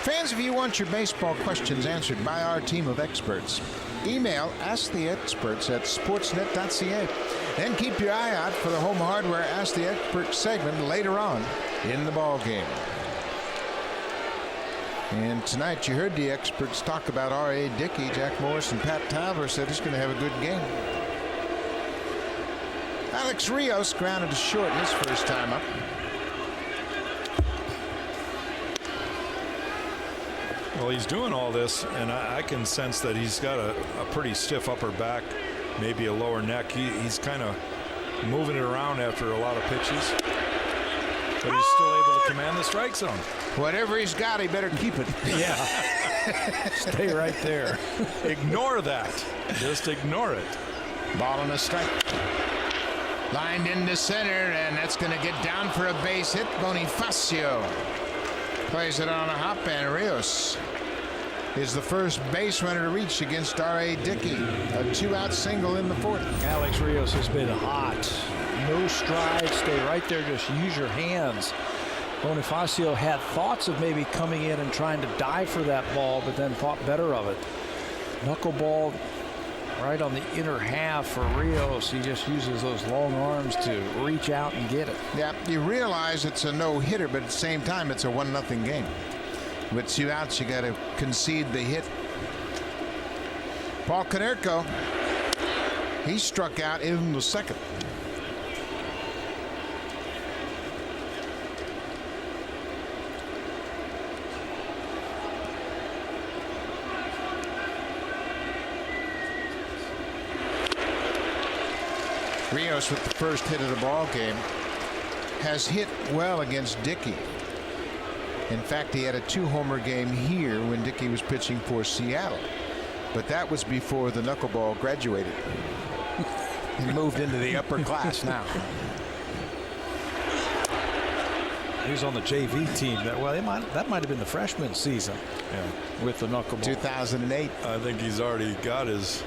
Fans, if you want your baseball questions answered by our team of experts, email asktheexperts@sportsnet.ca. Then keep your eye out for the Home Hardware Ask the Expert segment later on in the ball game. And tonight you heard the experts talk about R.A. Dickey. Jack Morris and Pat Towler said he's going to have a good game. Alex Rios grounded to short his first time up. Well, he's doing all this, and I can sense that he's got a pretty stiff upper back, maybe a lower neck. He's kind of moving it around after a lot of pitches, but he's still able to command the strike zone. Whatever he's got, he better keep it. Yeah. Stay right there. Ignore that. Just ignore it. Ball on a strike. Lined into center, and that's going to get down for a base hit. Bonifacio plays it on a hop, and Rios is the first base runner to reach against R.A. Dickey. A 2-out single in the fourth. Alex Rios has been hot. No stride. Stay right there. Just use your hands. Bonifacio had thoughts of maybe coming in and trying to dive for that ball, but then thought better of it. Knuckleball right on the inner half for Rios. He just uses those long arms to reach out and get it. Yeah, you realize it's a no-hitter, but at the same time, it's a 1-0 game. With 2 outs, you got to concede the hit. Paul Konerko, he struck out in the second. Rios with the first hit of the ball game has hit well against Dickey. In fact, he had a 2-homer game here when Dickey was pitching for Seattle, but that was before the knuckleball graduated. He moved into the upper class now. He was on the JV team. That might have been the freshman season. Yeah. With the knuckleball. 2008. I think he's already got his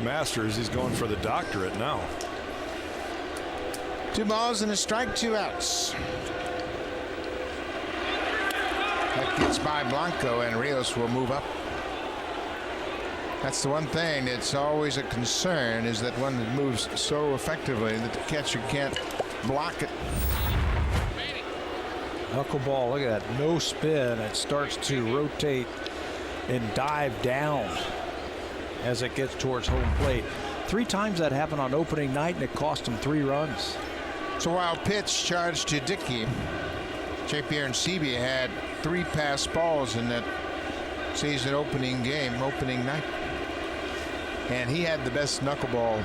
master's. He's going for the doctorate now. 2 balls and a strike, 2 outs. That gets by Blanco, and Rios will move up. That's the one thing that's always a concern, is that one that moves so effectively that the catcher can't block it. Knuckleball, look at that, no spin. It starts to rotate and dive down as it gets towards home plate. 3 times that happened on opening night, and it cost him 3 runs. So while pitch charged to Dickey, J.P. Arencibia had 3 pass balls in that season opening game, opening night. And he had the best knuckleball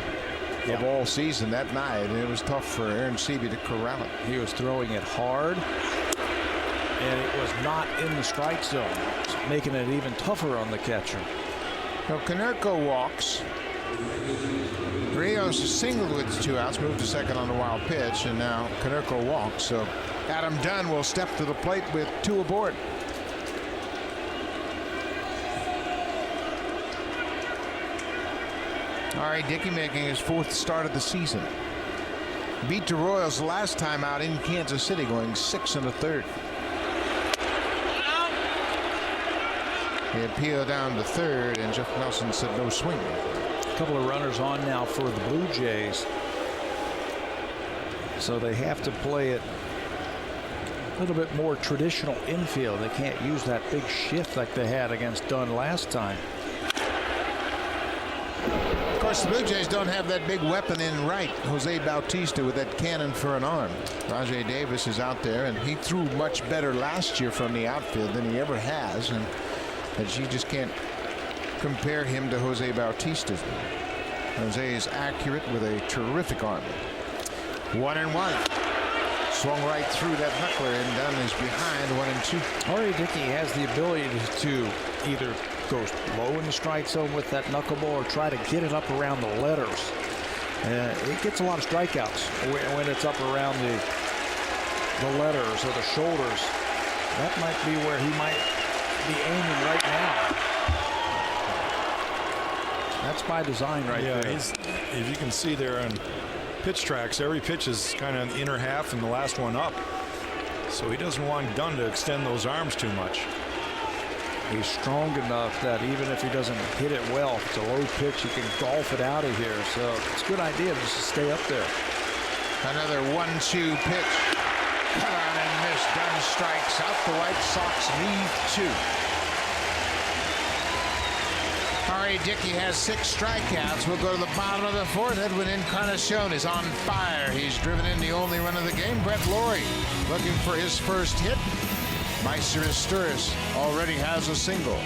of all season that night, and it was tough for Arencibia to corral it. He was throwing it hard, and it was not in the strike zone, making it even tougher on the catcher. Now, Konerko walks, Rios singled with 2 outs, moved to second on the wild pitch, and now Konerko walks. So Adam Dunn will step to the plate with 2 aboard. R.A. Dickey making his 4th start of the season. Beat the Royals last time out in Kansas City, going 6 1/3. He appealed down to third, and Jeff Nelson said no swing. A couple of runners on now for the Blue Jays. So they have to play it a little bit more traditional infield. They can't use that big shift like they had against Dunn last time. Of course, the Blue Jays don't have that big weapon in right, Jose Bautista, with that cannon for an arm. Rajay Davis is out there, and he threw much better last year from the outfield than he ever has, and you just can't compare him to Jose Bautista. Jose is accurate with a terrific arm. 1-1. Swung right through that knuckler, and Dunn is behind 1-2. R.A. Dickey has the ability to either go low in the strike zone with that knuckleball or try to get it up around the letters. It gets a lot of strikeouts when it's up around the letters or the shoulders. That might be where he might be aiming right now. That's by design right there. As you can see there on pitch tracks, every pitch is kind of inner half and the last one up. So he doesn't want Dunn to extend those arms too much. He's strong enough that even if he doesn't hit it well, if it's a low pitch, he can golf it out of here. So it's a good idea just to stay up there. Another 1-2 pitch. Cut on and missed. Dunn strikes out. The White Sox leave 2. R.A. Dickey has 6 strikeouts. We'll go to the bottom of the 4th. Edwin Encarnacion is on fire. He's driven in the only run of the game. Brett Laurie looking for his first hit. Meister Sturis already has a single.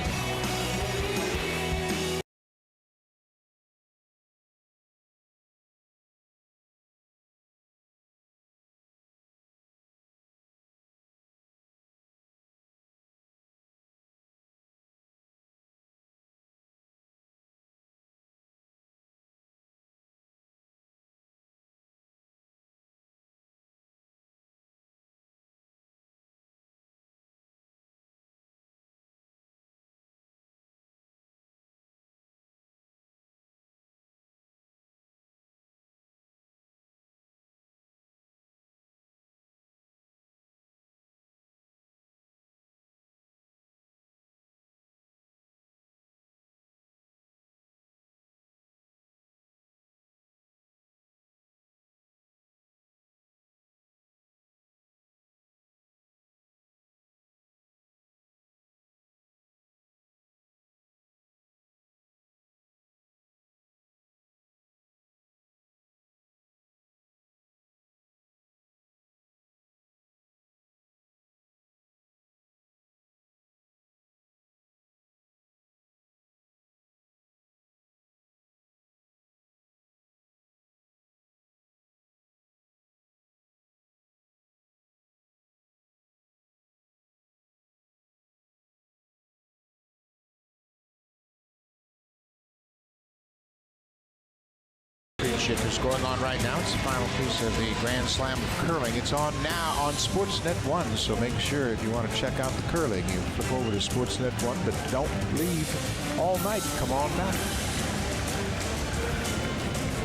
Championship is going on right now. It's the final piece of the Grand Slam of curling. It's on now on Sportsnet 1, so make sure if you want to check out the curling, you flip over to Sportsnet 1, but don't leave all night. Come on back.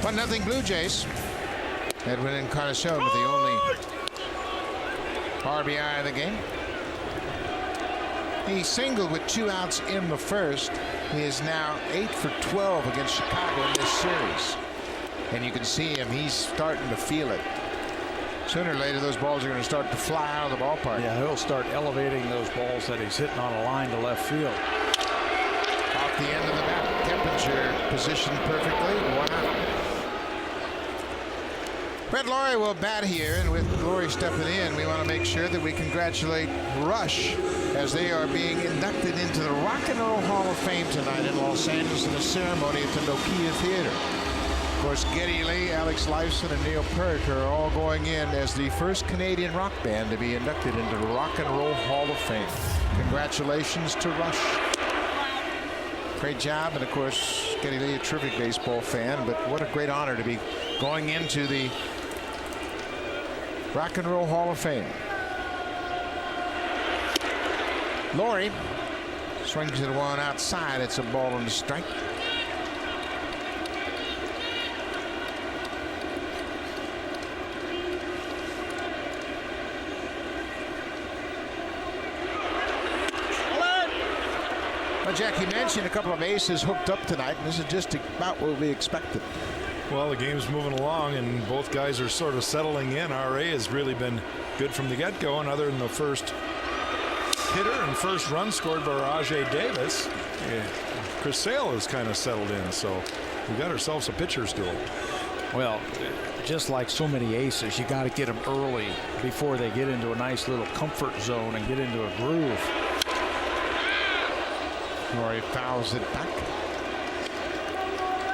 1-0 Blue Jays. Edwin Encarnacion with the only RBI of the game. He singled with 2 outs in the first. He is now 8 for 12 against Chicago in this series. And you can see him, he's starting to feel it. Sooner or later, those balls are going to start to fly out of the ballpark. Yeah, he'll start elevating those balls that he's hitting on a line to left field. Off the end of the bat, Keppinger positioned perfectly. 1 out. Brett Laurie will bat here, and with Laurie stepping in, we want to make sure that we congratulate Rush as they are being inducted into the Rock and Roll Hall of Fame tonight in Los Angeles in a ceremony at the Nokia Theater. Of course, Geddy Lee, Alex Lifeson, and Neil Peart are all going in as the first Canadian rock band to be inducted into the Rock and Roll Hall of Fame. Congratulations to Rush. Great job, and of course, Geddy Lee, a terrific baseball fan. But what a great honor to be going into the Rock and Roll Hall of Fame. Laurie swings it one outside. It's a ball and a strike. Well, Jack, you mentioned a couple of aces hooked up tonight, and this is just about what we expected. Well, the game's moving along, and both guys are sort of settling in. RA has really been good from the get-go, and other than the first hitter and first run scored by Rajai Davis, Chris Sale has kind of settled in, so we got ourselves a pitcher's duel. Well, just like so many aces, you got to get them early before they get into a nice little comfort zone and get into a groove. Laurie fouls it back.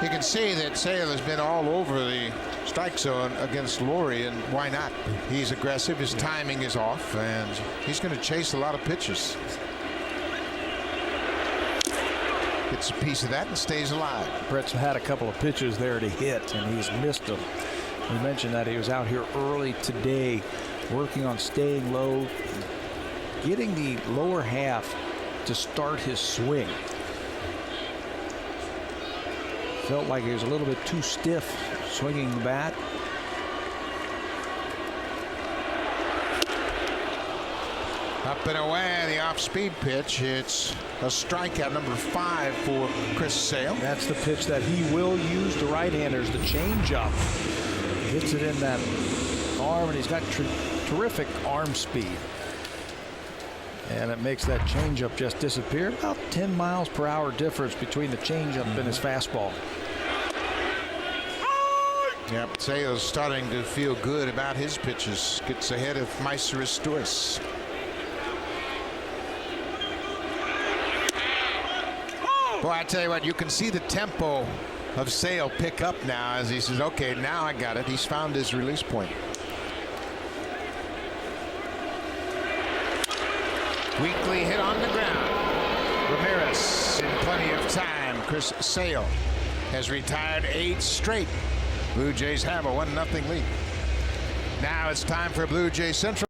You can see that Sale has been all over the strike zone against Laurie, and why not? He's aggressive, his timing is off, and he's going to chase a lot of pitches. Gets a piece of that and stays alive. Brett's had a couple of pitches there to hit, and he's missed them. We mentioned that he was out here early today working on staying low, getting the lower half to start his swing. Felt like he was a little bit too stiff swinging the bat. Up and away, the off-speed pitch. It's a strikeout, number 5 for Chris Sale. That's the pitch that he will use to right-handers, the changeup. Hits it in that arm, and he's got terrific arm speed. And it makes that changeup just disappear. About 10 miles per hour difference between the changeup and his fastball. Yep, Sale's starting to feel good about his pitches. Gets ahead of Meister Stuis. Boy, I tell you what, you can see the tempo of Sale pick up now as he says, okay, now I got it. He's found his release point. Weakly hit on the ground. Ramirez in plenty of time. Chris Sale has retired 8 straight. Blue Jays have a 1-0 lead. Now it's time for Blue Jay Central.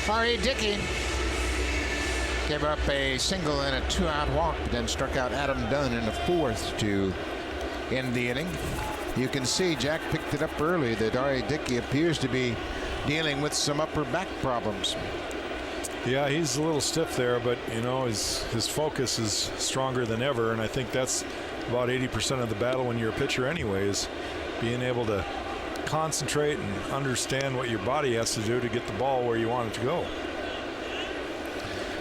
R.A. Dickey gave up a single and a 2-out walk, but then struck out Adam Dunn in the 4th to end the inning. You can see Jack picked it up early that R.A. Dickey appears to be dealing with some upper back problems. Yeah, he's a little stiff there, but you know his focus is stronger than ever, and I think that's about 80% of the battle when you're a pitcher anyway, is being able to concentrate and understand what your body has to do to get the ball where you want it to go.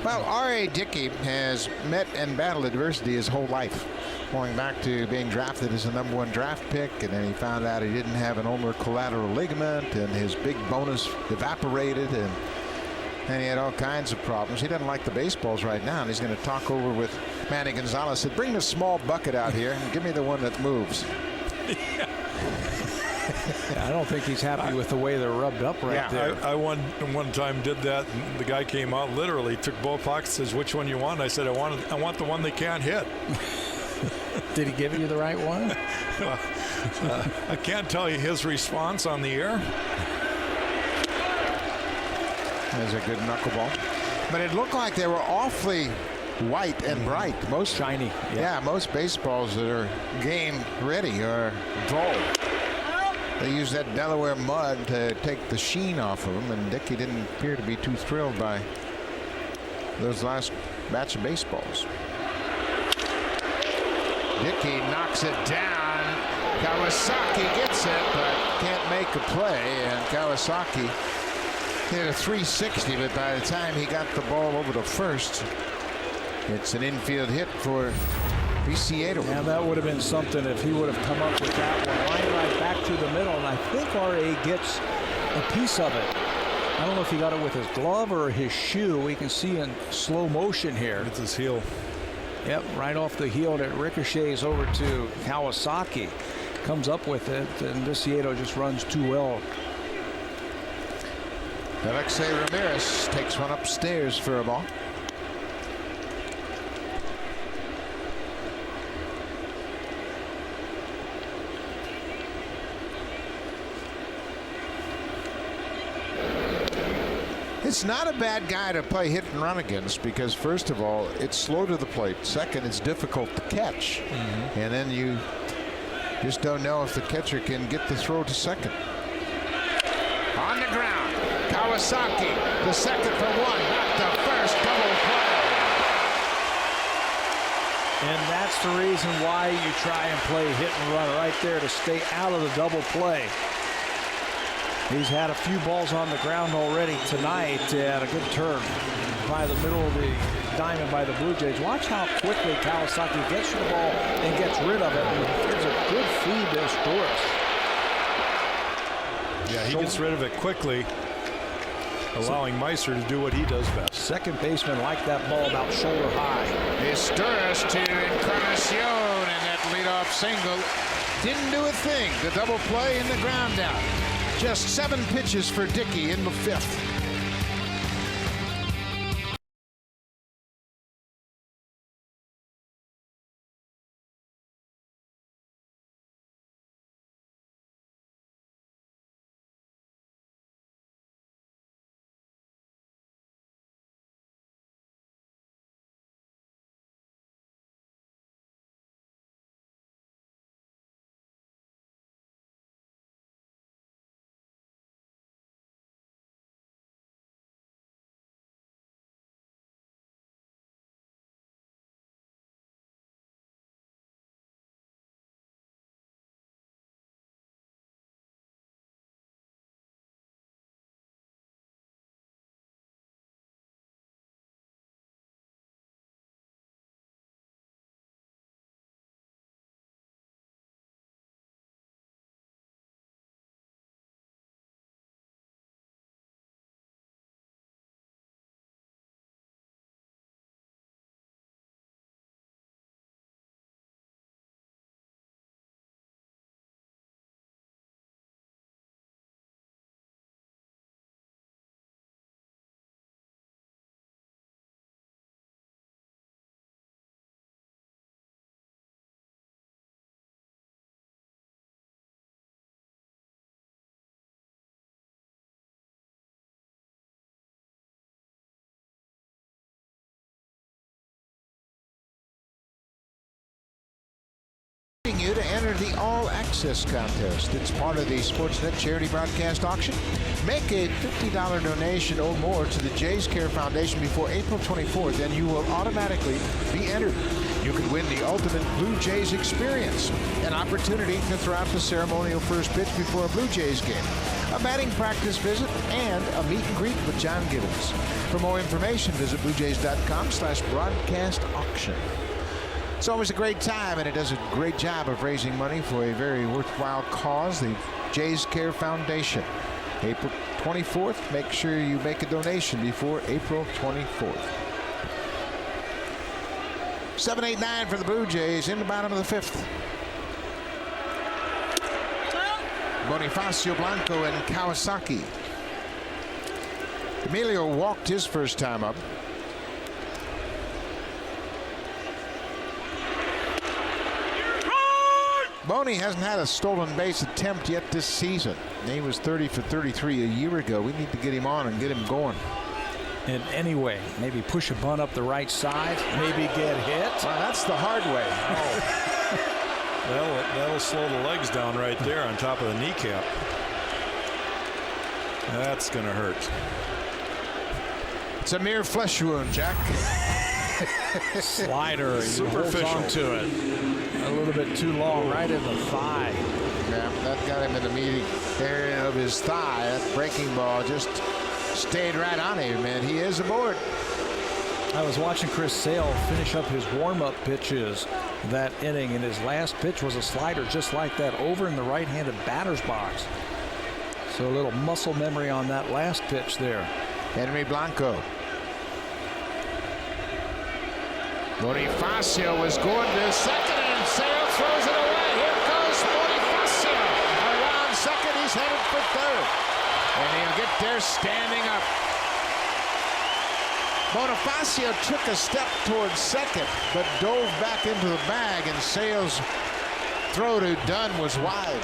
Well, R.A. Dickey has met and battled adversity his whole life, going back to being drafted as a #1 draft pick, and then he found out he didn't have an ulnar collateral ligament, and his big bonus evaporated, and he had all kinds of problems. He doesn't like the baseballs right now, and he's going to talk over with Manny Gonzalez. Said, bring the small bucket out here and give me the one that moves. I don't think he's happy with the way they're rubbed up right there. I one time did that, and the guy came out, literally took both pockets, says, which one you want? I said, I want the one they can't hit. Did he give you the right one? I can't tell you his response on the air. There's a good knuckleball. But it looked like they were awfully white and bright. Most shiny. Yeah, most baseballs that are game ready are dull. They use that Delaware mud to take the sheen off of them, and Dickey didn't appear to be too thrilled by those last batch of baseballs. Dickey knocks it down. Kawasaki gets it, but can't make a play, and Kawasaki hit a 360, but by the time he got the ball over to first, it's an infield hit for Viciedo. Yeah, that would have been something if he would have come up with that one. Line right back to the middle, and I think R.A. gets a piece of it. I don't know if he got it with his glove or his shoe. We can see in slow motion here. It's his heel. Yep, right off the heel, and it ricochets over to Kawasaki. Comes up with it, and Viciedo just runs too well. Alexei Ramirez takes one upstairs for a ball. It's not a bad guy to play hit and run against, because first of all, it's slow to the plate. Second, it's difficult to catch. And then you just don't know if the catcher can get the throw to second. On the ground, Kawasaki, the second for one, back to first, double play. And that's the reason why you try and play hit and run right there, to stay out of the double play. He's had a few balls on the ground already tonight, and a good turn by the middle of the diamond by the Blue Jays. Watch how quickly Kawasaki gets to the ball and gets rid of it. And gives a good feed to Storis. Yeah, he gets rid of it quickly, allowing Meister to do what he does best. Second baseman liked that ball about shoulder high. Storis to Encarnacion, and that leadoff single didn't do a thing. The double play and the ground out. Just 7 pitches for Dickey in the 5th. You to enter the All Access contest. It's part of the Sportsnet charity broadcast auction. Make a $50 donation or more to the Jays Care Foundation before April 24th, and you will automatically be entered You could win the ultimate Blue Jays experience, an opportunity to throw out the ceremonial first pitch before a Blue Jays game, a batting practice visit, and a meet and greet with John Gibbons. For more information, visit bluejays.com/broadcast auction. It's always a great time, and it does a great job of raising money for a very worthwhile cause, the Jays Care Foundation. April 24th, make sure you make a donation before April 24th. 7-8-9 for the Blue Jays in the bottom of the 5th. Bonifacio, Blanco, and Kawasaki. Emilio walked his first time up. Boney hasn't had a stolen base attempt yet this season. He was 30 for 33 a year ago. We need to get him on and get him going. In any way, maybe push a bunt up the right side, maybe get hit. Well, that's the hard way. Oh. That'll slow the legs down right there on top of the kneecap. That's going to hurt. It's a mere flesh wound, Jack. Slider, superficial. Holds on to it a little bit too long, right in the thigh. Yeah, that got him in the meaty area of his thigh. That breaking ball just stayed right on him, and he is aboard. I was watching Chris Sale finish up his warm-up pitches that inning, and his last pitch was a slider just like that over in the right-handed batter's box. So a little muscle memory on that last pitch there. Henry Blanco. Bonifacio was going to second, and Sale throws it away. Here goes Bonifacio. Around second, he's headed for third. And he'll get there standing up. Bonifacio took a step towards second, but dove back into the bag, and Sale's throw to Dunn was wide.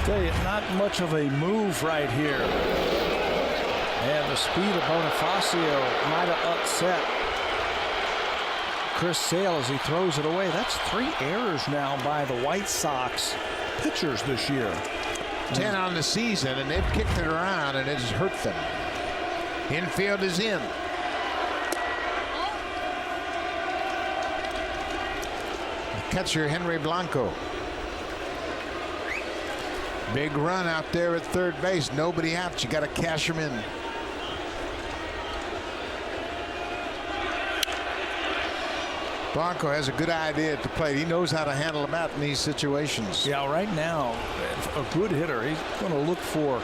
Tell you, not much of a move right here. And the speed of Bonifacio might have upset Chris Sale as he throws it away. That's 3 errors now by the White Sox pitchers this year. 10 on the season, and they've kicked it around, and it's hurt them. Infield is in. Catcher Henry Blanco. Big run out there at third base. Nobody out. You got to cash him in. Blanco has a good idea at the plate. He knows how to handle them out in these situations. Yeah, right now, a good hitter, he's going to look for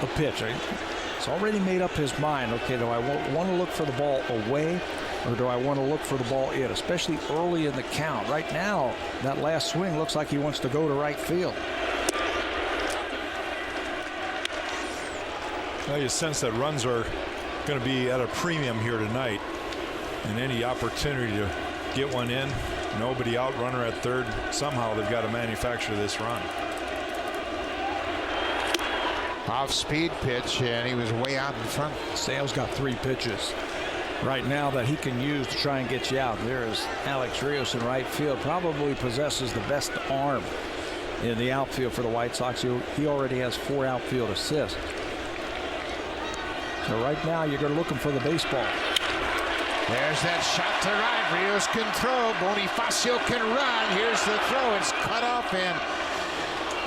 a pitch. He's already made up his mind. Okay, do I want to look for the ball away, or do I want to look for the ball in, especially early in the count? Right now, that last swing looks like he wants to go to right field. Well, you sense that runs are going to be at a premium here tonight, and any opportunity to get one in, nobody out, runner at third, somehow they've got to manufacture this run. Off speed pitch, and he was way out in front. Sale's got 3 pitches right now that he can use to try and get you out. There's Alex Rios in right field, probably possesses the best arm in the outfield for the White Sox. He already has 4 outfield assists. So right now you're going to look him for the baseball. There's that shot to right. Rios can throw. Bonifacio can run. Here's the throw. It's cut off, and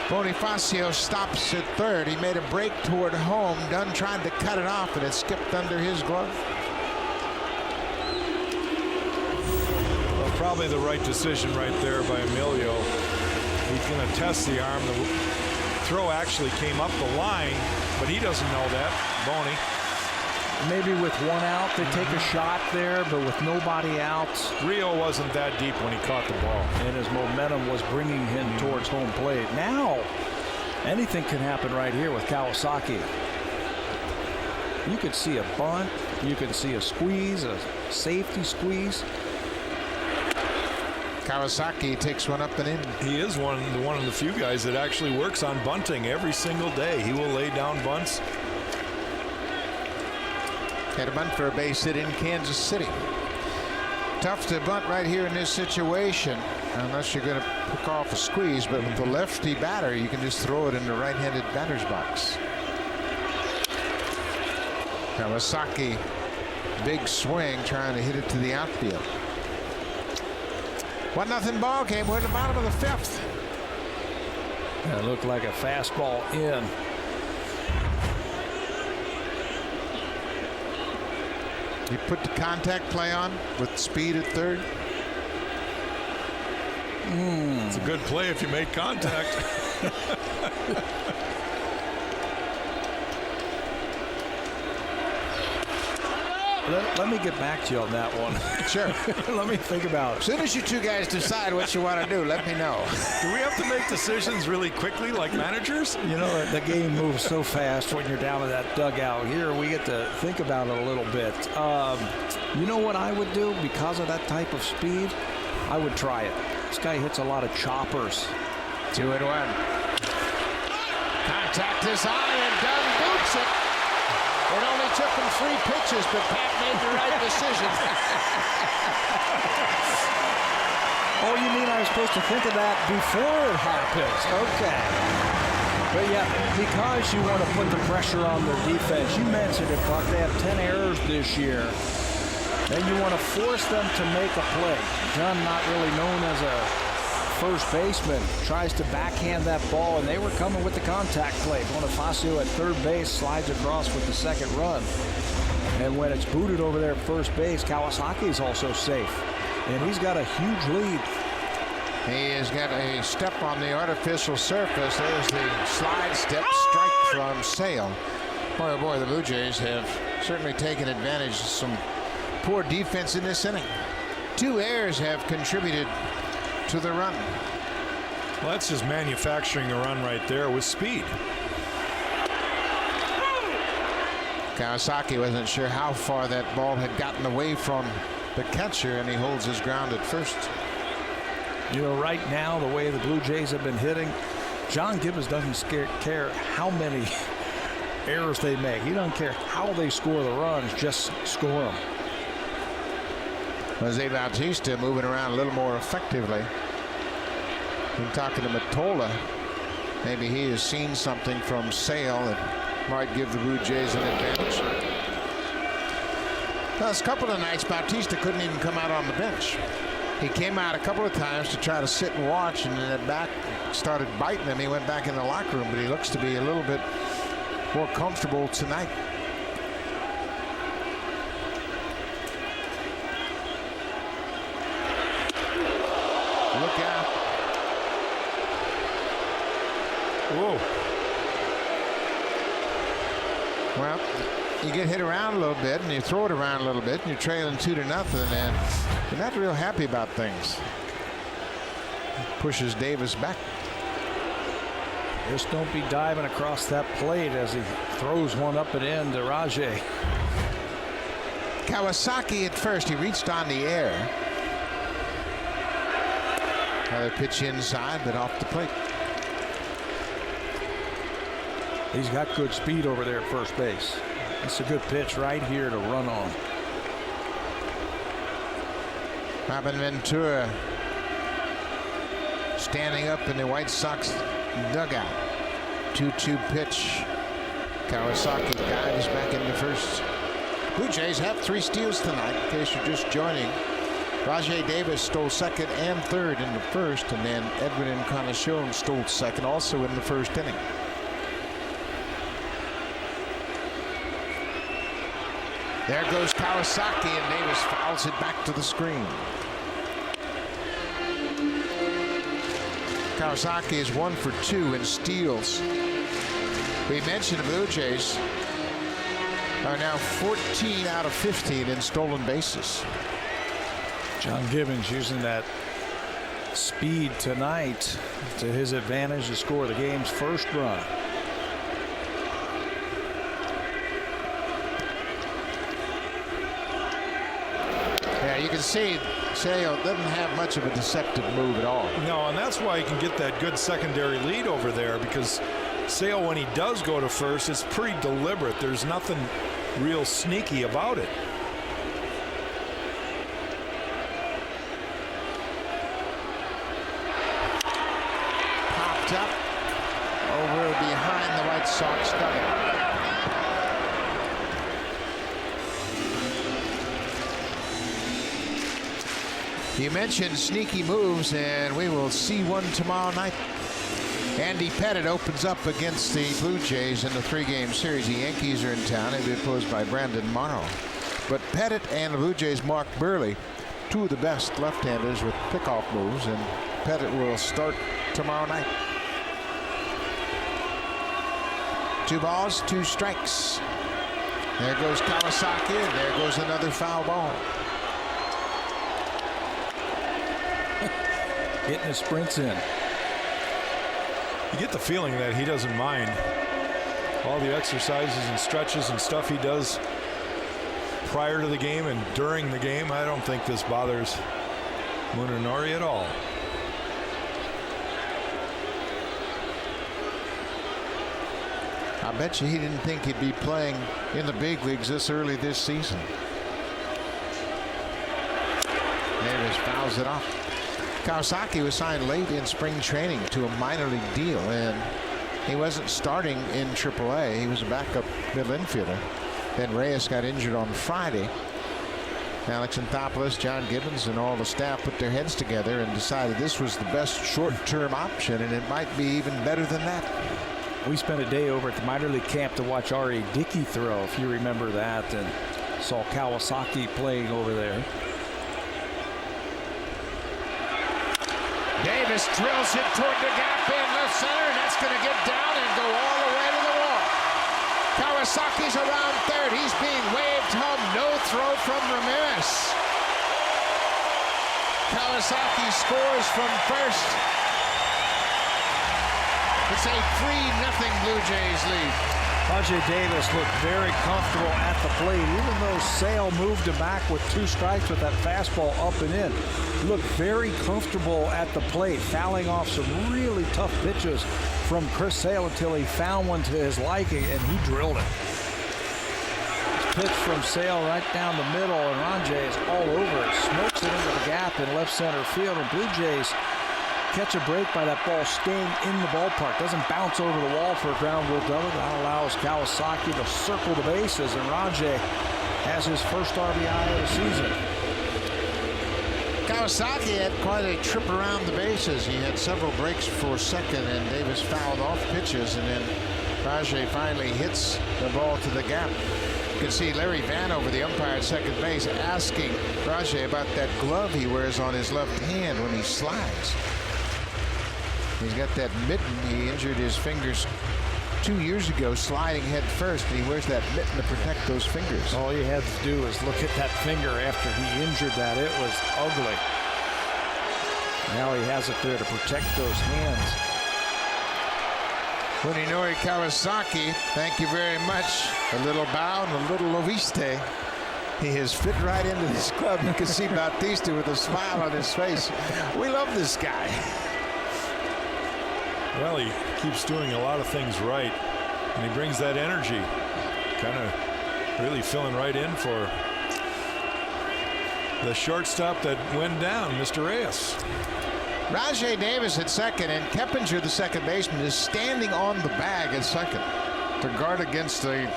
Bonifacio stops at third. He made a break toward home. Dunn tried to cut it off, and it skipped under his glove. Well, probably the right decision right there by Emilio. He's going to test the arm. The throw actually came up the line, but he doesn't know that, Boney. Maybe with 1 out, they take a shot there, but with nobody out. Rio wasn't that deep when he caught the ball. And his momentum was bringing him towards home plate. Now, anything can happen right here with Kawasaki. You could see a bunt. You could see a squeeze, a safety squeeze. Kawasaki takes one up and in. He is one of the few guys that actually works on bunting every single day. He will lay down bunts. Had a bunt for a base hit in Kansas City. Tough to bunt right here in this situation, unless you're going to pick off a squeeze, but with the lefty batter, you can just throw it in the right-handed batter's box. Kawasaki, big swing, trying to hit it to the outfield. 1-0 ball game. We're at the bottom of the 5th. It looked like a fastball in. You put the contact play on with speed at third. It's a good play if you made contact. Let me get back to you on that one. Sure. Let me think about it. As soon as you two guys decide what you want to do, let me know. Do we have to make decisions really quickly like managers? You know, the game moves so fast when you're down in that dugout. Here, we get to think about it a little bit. You know what I would do because of that type of speed? I would try it. This guy hits a lot of choppers. 2-1. Contact is on and Dunn boots it. It only took him 3 pitches, but Pat made the right decision. Oh, you mean I was supposed to think of that before it happens? Okay. But yeah, because you want to put the pressure on their defense. You mentioned it, Buck. They have 10 errors this year. And you want to force them to make a play. Dunn, not really known as a first baseman, tries to backhand that ball, and they were coming with the contact play. Bonifacio at third base slides across with the second run. And when it's booted over there at first base, Kawasaki is also safe. And he's got a huge lead. He has got a step on the artificial surface. There's the slide step strike from Sale. Boy, oh boy, the Blue Jays have certainly taken advantage of some poor defense in this inning. 2 errors have contributed to the run. Well, that's just manufacturing a run right there with speed. Kawasaki wasn't sure how far that ball had gotten away from the catcher, and he holds his ground at first. You know, right now, the way the Blue Jays have been hitting, John Gibbons doesn't care how many errors they make. He doesn't care how they score the runs, just score them. Jose Bautista moving around a little more effectively. Been talking to Matola. Maybe he has seen something from Sale that might give the Blue Jays an advantage. Last couple of nights, Bautista couldn't even come out on the bench. He came out a couple of times to try to sit and watch, and then that back started biting him. He went back in the locker room, but he looks to be a little bit more comfortable tonight. Look out. Whoa. Well, you get hit around a little bit, and you throw it around a little bit, and you're trailing 2-0, and you're not real happy about things. Pushes Davis back. Just don't be diving across that plate as he throws one up and in to Rajay. Kawasaki at first. He reached on the air. Another pitch inside, but off the plate. He's got good speed over there at first base. It's a good pitch right here to run on. Robin Ventura standing up in the White Sox dugout. 2-2 pitch. Kawasaki dives back into first. Blue Jays have 3 steals tonight, in case you're just joining. Rajay Davis stole second and third in the first, and then Edwin Encarnacion stole second also in the first inning. There goes Kawasaki, and Davis fouls it back to the screen. Kawasaki is 1 for 2 in steals. We mentioned the Blue Jays are now 14 out of 15 in stolen bases. John Gibbons using that speed tonight to his advantage to score the game's first run. Yeah, you can see Sale doesn't have much of a deceptive move at all. No, and that's why he can get that good secondary lead over there, because Sale, when he does go to first, it's pretty deliberate. There's nothing real sneaky about it. Popped up over behind the White Sox dugout. You mentioned sneaky moves, and we will see one tomorrow night. Andy Pettitte opens up against the Blue Jays in the 3-game series. The Yankees are in town. They'll be opposed by Brandon Morrow. But Pettitte and the Blue Jays' Mark Burley, two of the best left-handers with pickoff moves, and Pettitte will start tomorrow night. 2 balls, 2 strikes. There goes Kawasaki, and there goes another foul ball. Getting his sprints in. You get the feeling that he doesn't mind all the exercises and stretches and stuff he does prior to the game and during the game. I don't think this bothers Munenori at all. I bet you he didn't think he'd be playing in the big leagues this early this season. Davis fouls it off. Kawasaki was signed late in spring training to a minor league deal, and he wasn't starting in AAA. He was a backup middle infielder. Then Reyes got injured on Friday. Alex Anthopoulos, John Gibbons, and all the staff put their heads together and decided this was the best short-term option, and it might be even better than that. We spent a day over at the minor league camp to watch R.A. Dickey throw, if you remember that, and saw Kawasaki playing over there. Davis drills it toward the gap in left center, and that's going to get down and go all the way to the wall. Kawasaki's around third. He's being waved home. No throw from Ramirez. Kawasaki scores from first. It's a 3-0 Blue Jays lead. Rajai Davis looked very comfortable at the plate, even though Sale moved him back with 2 strikes with that fastball up and in. He looked very comfortable at the plate, fouling off some really tough pitches from Chris Sale until he found one to his liking, and he drilled it. Pitch from Sale right down the middle, and Rajai is all over it. Smokes it into the gap in left center field, and Blue Jays catch a break by that ball staying in the ballpark. Doesn't bounce over the wall for a ground rule double. That allows Kawasaki to circle the bases, and Rajai has his first RBI of the season. Kawasaki had quite a trip around the bases. He had several breaks for second, and Davis fouled off pitches, and then Rajai finally hits the ball to the gap. You can see Larry Vanover, the umpire at second base, asking Rajai about that glove he wears on his left hand when he slides. He's got that mitten. He injured his fingers 2 years ago sliding head first, and he wears that mitten to protect those fingers. All you had to do is look at that finger after he injured that. It was ugly. Now he has it there to protect those hands. Munenori Kawasaki, thank you very much. A little bow and a little oviste. He has fit right into this club. You can see Bautista with a smile on his face. We love this guy. Well, he keeps doing a lot of things right, and he brings that energy, kind of really filling right in for the shortstop that went down, Mr. Reyes. Rajai Davis at second, and Keppinger, the second baseman, is standing on the bag at second to guard against a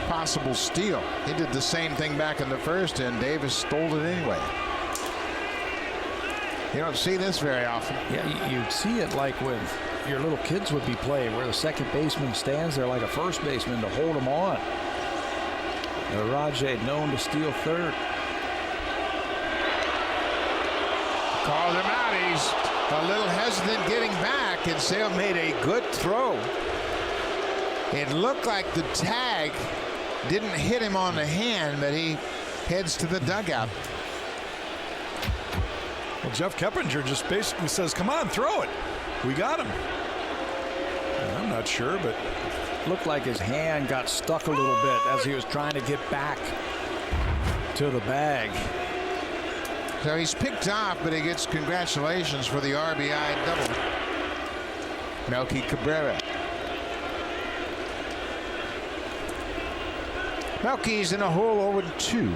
possible steal. He did the same thing back in the first, and Davis stole it anyway. You don't see this very often. Yeah, you'd see it like when your little kids would be playing, where the second baseman stands there like a first baseman to hold them on. Rajai known to steal third. Called him out. He's a little hesitant getting back, and Sale made a good throw. It looked like the tag didn't hit him on the hand, but he heads to the dugout. Well, Jeff Keppinger just basically says, come on, throw it. We got him. I'm not sure, but looked like his hand got stuck a little bit as he was trying to get back to the bag. So he's picked off, but he gets congratulations for the RBI double. Melky Cabrera. Melky's in a hole 0-2.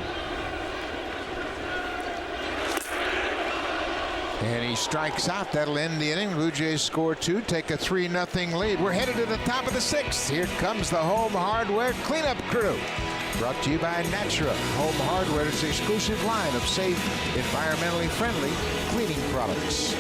And he strikes out. That'll end the inning. Blue Jays score 2, take a 3-0 lead. We're headed to the top of the 6th. Here comes the Home Hardware cleanup crew. Brought to you by Natura Home Hardware. It's the exclusive line of safe, environmentally friendly cleaning products.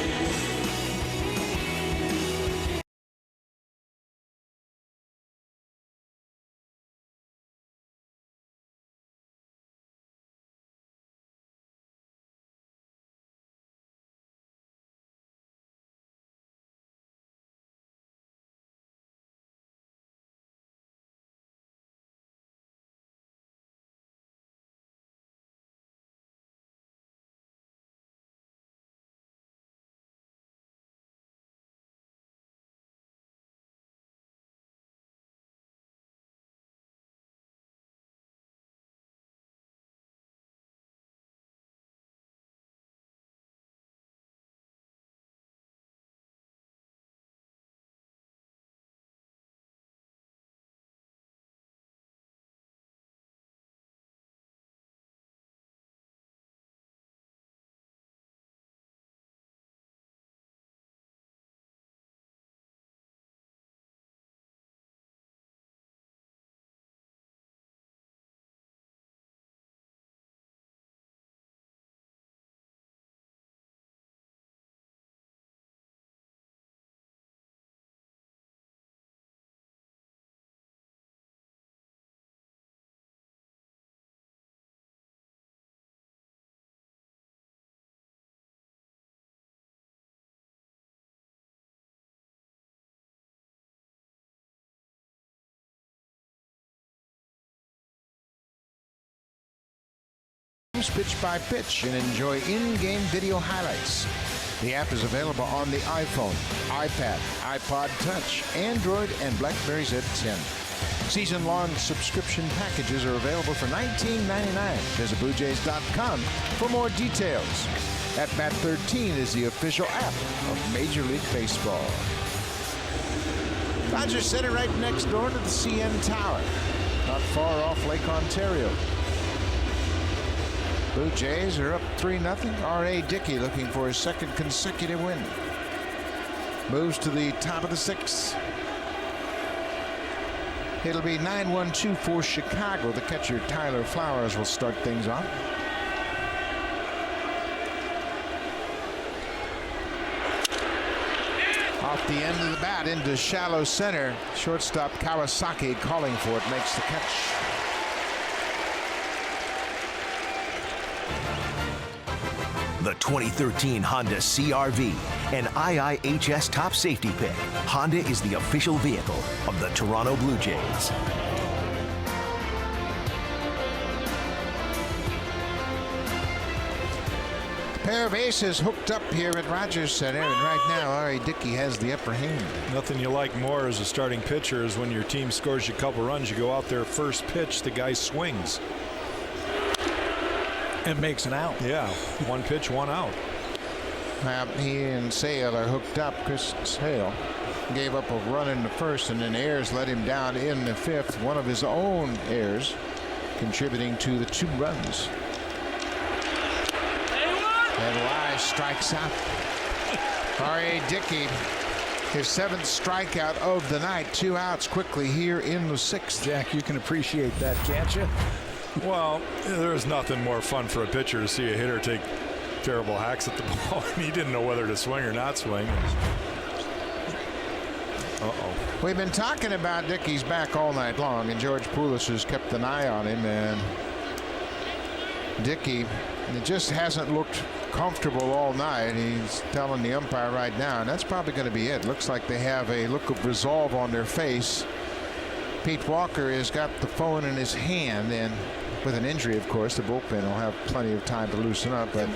Pitch by pitch and enjoy in-game video highlights. The app is available on the iPhone, iPad, iPod Touch, Android, and BlackBerry Z10. Season-long subscription packages are available for $19.99. Visit BlueJays.com for more details. At Bat 13 is the official app of Major League Baseball. Rogers Center right next door to the CN Tower, not far off Lake Ontario. Blue Jays are up 3-0. R.A. Dickey looking for his second consecutive win. Moves to the top of the sixth. It'll be 9-1-2 for Chicago. The catcher Tyler Flowers will start things off. Off the end of the bat into shallow center. Shortstop Kawasaki calling for it, makes the catch. The 2013 Honda CR-V, an IIHS top safety pick. Honda is the official vehicle of the Toronto Blue Jays. Pair of aces hooked up here at Rogers Center, and right now R.A. Dickey has the upper hand. Nothing you like more as a starting pitcher is when your team scores you a couple runs, you go out there first pitch, the guy swings. And makes an out. Yeah, one pitch, one out. He and Sale are hooked up. Chris Sale gave up a run in the first, and then Ayers let him down in the fifth. One of his own errors contributing to the 2 runs. And Wise strikes out. R.A. Dickey, his 7th strikeout of the night. 2 outs quickly here in the 6th. Jack, you can appreciate that, can't you? Well, there's nothing more fun for a pitcher to see a hitter take terrible hacks at the ball. He didn't know whether to swing or not swing. We've been talking about Dickey's back all night long, and George Poulos has kept an eye on him. And Dickey, it just hasn't looked comfortable all night. He's telling the umpire right now, and that's probably going to be it. Looks like they have a look of resolve on their face. Pete Walker has got the phone in his hand, and with an injury, of course, the bullpen will have plenty of time to loosen up. But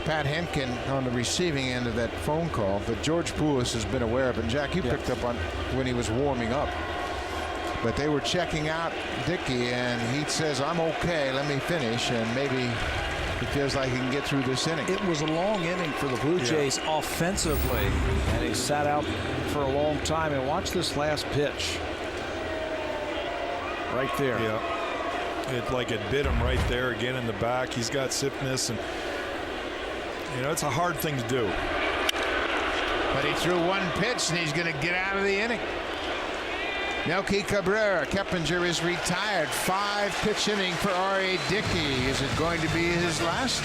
Pat Henkin on the receiving end of that phone call that George Poulos has been aware of. And Jack, you picked up on when he was warming up. But they were checking out Dickey, and he says, I'm okay, let me finish. And maybe he feels like he can get through this inning. It was a long inning for the Blue Jays offensively, and he sat out for a long time. And watch this last pitch. Right there. Yeah. It bit him right there again in the back. He's got stiffness, and it's a hard thing to do. But he threw one pitch, and he's going to get out of the inning. Melky Cabrera. Keppinger is retired. 5-pitch inning for R.A. Dickey. Is it going to be his last?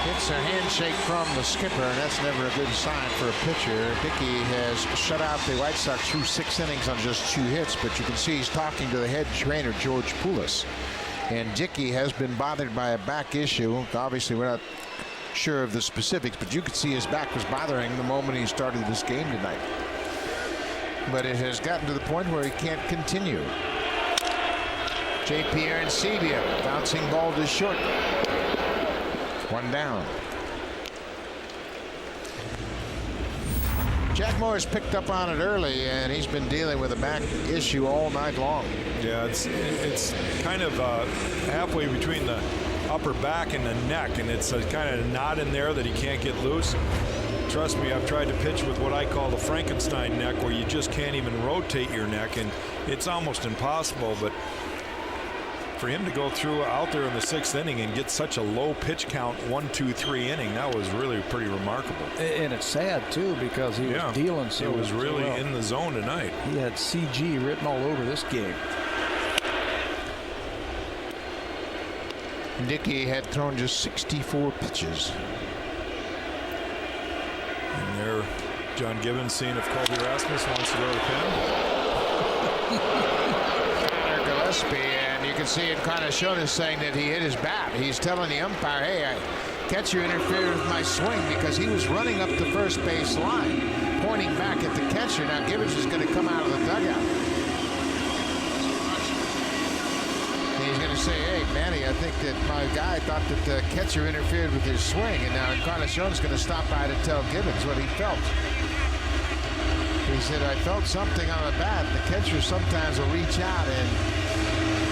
It's a handshake from the skipper, and that's never a good sign for a pitcher. Dickey has shut out the White Sox through 6 innings on just 2 hits, but you can see he's talking to the head trainer, George Poulos. And Dickey has been bothered by a back issue. Obviously, we're not sure of the specifics, but you could see his back was bothering the moment he started this game tonight. But it has gotten to the point where he can't continue. J.P. Arancibia, bouncing ball to short. 1 down. Jack Morris picked up on it early, and he's been dealing with a back issue all night long. Yeah, it's kind of halfway between the upper back and the neck, and it's a kind of knot in there that he can't get loose. Trust me, I've tried to pitch with what I call the Frankenstein neck, where you just can't even rotate your neck, and it's almost impossible. But for him to go through out there in the 6th inning and get such a low pitch count, 1, 2, 3 inning, that was really pretty remarkable. And it's sad too, because he was dealing so he was really well. in the zone tonight. He had CG written all over this game. Dickey had thrown just 64 pitches. And there, John Gibbons seeing if Colby Rasmus wants to go to the pen. Connor Gillespie, and you can see it kind of showed us saying that he hit his bat. He's telling the umpire, hey, catcher interfered with my swing, because he was running up the first base line, pointing back at the catcher. Now Gibbons is going to come out of the dugout. He's going to say, hey, Manny, I think that my guy thought that the catcher interfered with his swing. And now Encarnacion's going to stop by to tell Gibbons what he felt. He said, I felt something on the bat. The catcher sometimes will reach out and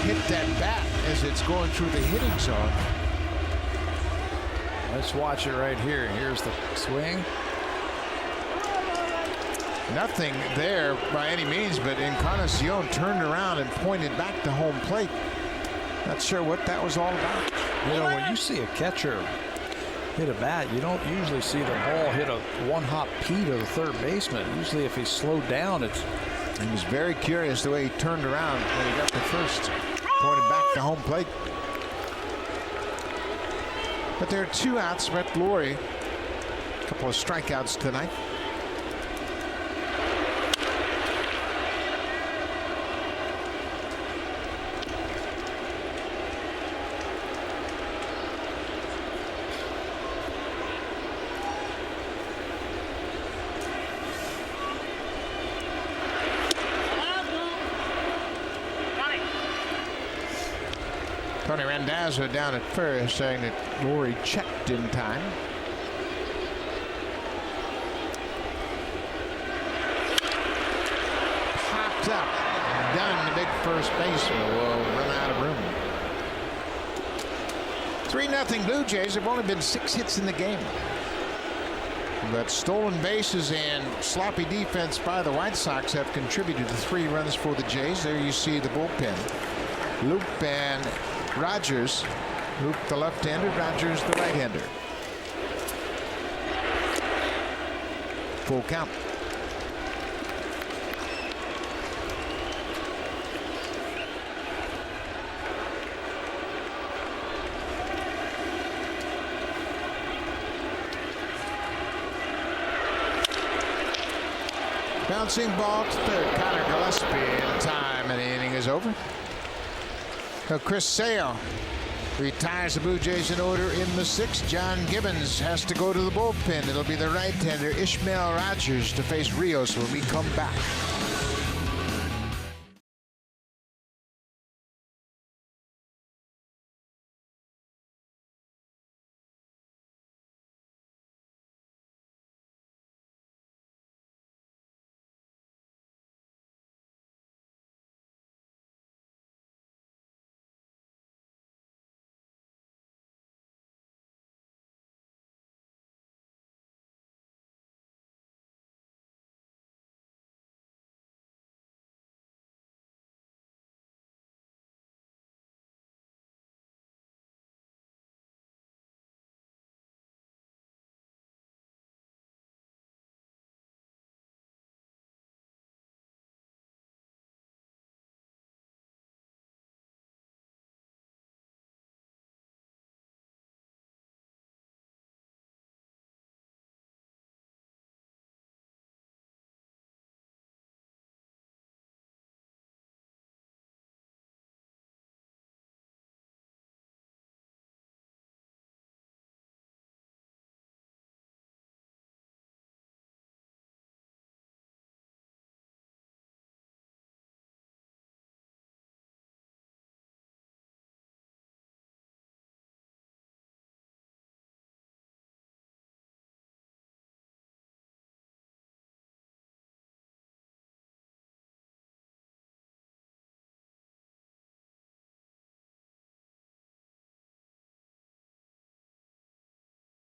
hit that bat as it's going through the hitting zone. Let's watch it right here. Here's the swing. Nothing there by any means, but Encarnacion turned around and pointed back to home plate. Not sure what that was all about. You know, when you see a catcher hit a bat, you don't usually see the ball hit a one-hop pea to the third baseman. Usually if he's slowed down, it's... He was very curious the way he turned around when he got the first, pointed back to home plate. But there are 2 outs. Brett Lawrie, a couple of strikeouts tonight. Tony Randazzo down at first saying that Lawrie checked in time. Popped up. Dunn, the big first baseman, will run out of room. 3-0 Blue Jays. There have only been 6 hits in the game. But stolen bases and sloppy defense by the White Sox have contributed to 3 runs for the Jays. There you see the bullpen. Loup and Rogers. Loup the left-hander, Rogers the right-hander. Full count. Bouncing ball to third. Connor Gillespie in time, and the inning is over. So Chris Sale retires the Blue Jays in order in the 6th. John Gibbons has to go to the bullpen. It'll be the right-hander Ishmael Rogers to face Rios when we come back.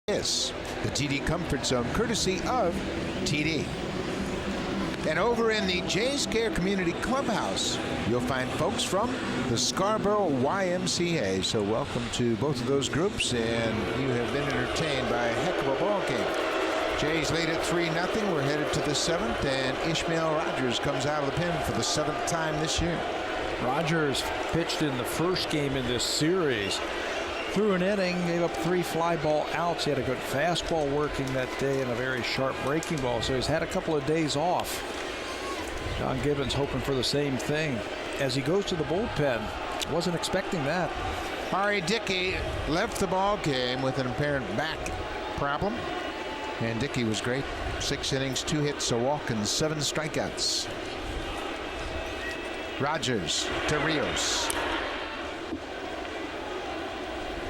Is the TD Comfort Zone, courtesy of TD. And over in the Jays Care Community Clubhouse, you'll find folks from the Scarborough YMCA. So welcome to both of those groups, and you have been entertained by a heck of a ball game. Jays lead at 3-0. We're headed to the 7th, and Ishmael Rogers comes out of the pen for the 7th time this year. Rogers pitched in the first game in this series. Through an inning, gave up 3 fly ball outs. He had a good fastball working that day and a very sharp breaking ball. So he's had a couple of days off. John Gibbons hoping for the same thing as he goes to the bullpen. Wasn't expecting that. R.A. Dickey left the ball game with an apparent back problem. And Dickey was great. 6 innings, 2 hits, a walk, and 7 strikeouts. Rogers to Rios.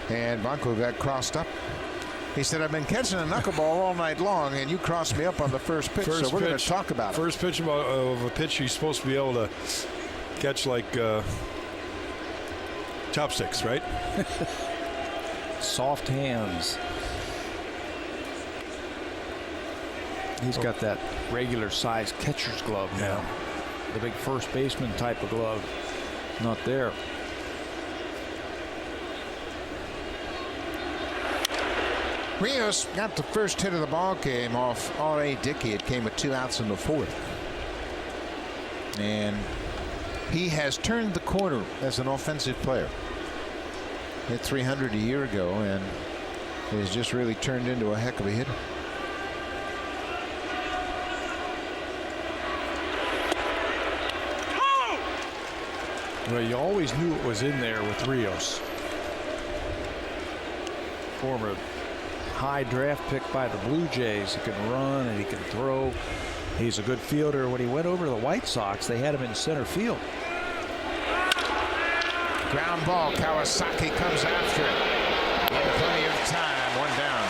And Blanco got crossed up. He said, I've been catching a knuckleball all night long, and you crossed me up on the first pitch, so we're going to talk about it. First pitch of a pitch he's supposed to be able to catch like chopsticks, right? Soft hands. He's got that regular size catcher's glove now. The big first baseman type of glove. Not there. Rios got the first hit of the ball game off R.A. Dickey. It came with 2 outs in the 4th. And he has turned the corner as an offensive player. Hit 300 a year ago and has just really turned into a heck of a hitter. Well, you always knew it was in there with Rios. Former high draft pick by the Blue Jays. He can run and he can throw. He's a good fielder. When he went over to the White Sox, they had him in center field. Ground ball. Kawasaki comes after it. In plenty of time. 1 down.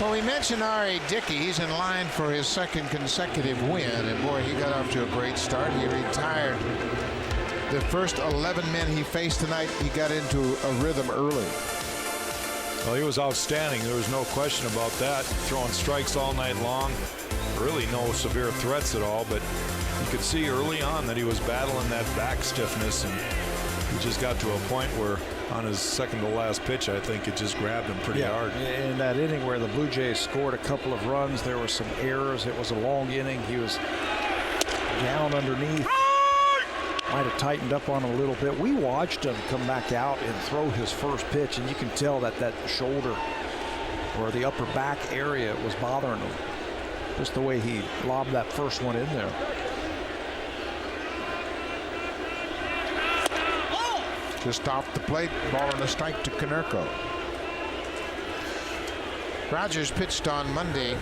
Well, we mentioned R.A. Dickey. He's in line for his 2nd consecutive win. And boy, he got off to a great start. He retired The first 11 men he faced tonight, he got into a rhythm early. Well, he was outstanding. There was no question about that. Throwing strikes all night long. Really no severe threats at all, but you could see early on that he was battling that back stiffness, and he just got to a point where on his second to last pitch, I think it just grabbed him pretty hard. In that inning where the Blue Jays scored a couple of runs, there were some errors. It was a long inning. He was down underneath. Might have tightened up on him a little bit. We watched him come back out and throw his first pitch, and you can tell that that shoulder or the upper back area was bothering him. Just the way he lobbed that first one in there. Just off the plate, ball and a strike to Konerko. Rogers pitched on Monday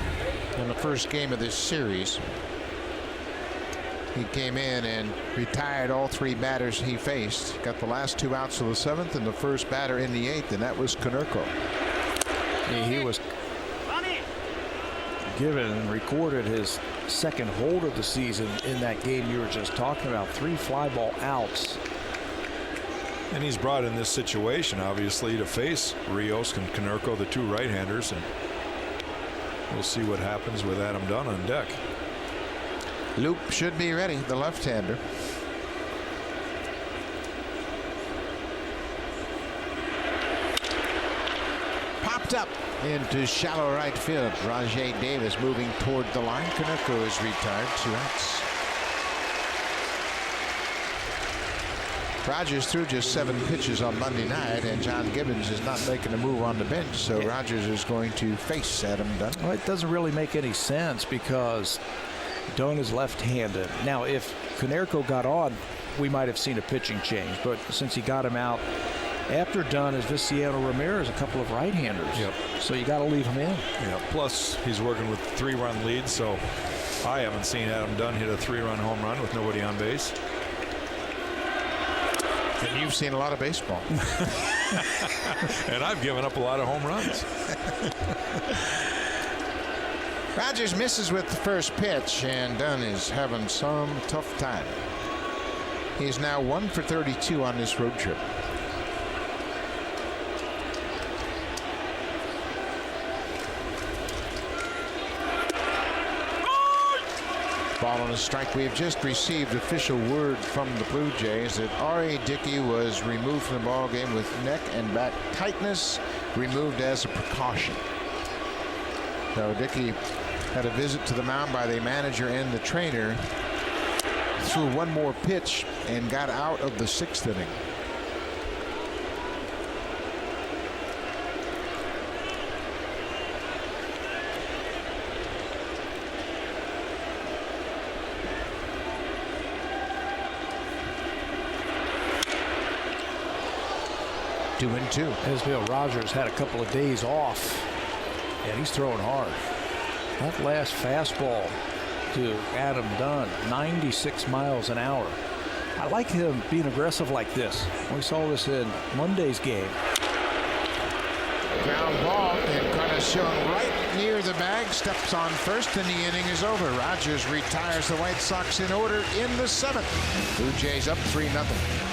in the first game of this series. He came in and retired all 3 batters he faced. Got the last 2 outs of the 7th and the first batter in the 8th, and that was Konerko. He was given and recorded his second hold of the season in that game you were just talking about. 3 fly ball outs. And he's brought in this situation, obviously, to face Rios and Konerko, the 2 right-handers, and we'll see what happens with Adam Dunn on deck. Loop should be ready, the left-hander. Popped up into shallow right field. Rajai Davis moving toward the line. Konerko is retired. 2 outs. Rogers threw just 7 pitches on Monday night, and John Gibbons is not making a move on the bench, so Rogers is going to face Adam Dunn. Well, it doesn't really make any sense because Dunn is left-handed. Now, if Konerko got on, we might have seen a pitching change, but since he got him out after Dunn is Viciano Ramirez, a couple of right-handers. Yep. So you got to leave him in. Yeah. Plus, he's working with 3-run leads, so I haven't seen Adam Dunn hit a 3-run home run with nobody on base. And you've seen a lot of baseball. And I've given up a lot of home runs. Rogers misses with the first pitch, and Dunn is having some tough time. He's now 1 for 32 on this road trip. Ball on a strike. We have just received official word from the Blue Jays that R.A. Dickey was removed from the ball game with neck and back tightness, removed as a precaution. So Dickey had a visit to the mound by the manager and the trainer, threw 1 more pitch and got out of the 6th inning. Two and two. Ismael Rogers had a couple of days off, and he's throwing hard. That last fastball to Adam Dunn, 96 miles an hour. I like him being aggressive like this. We saw this in Monday's game. Ground ball, and Encarnacion right near the bag, steps on first, and the inning is over. Rogers retires the White Sox in order in the 7th. Blue Jays up 3-0.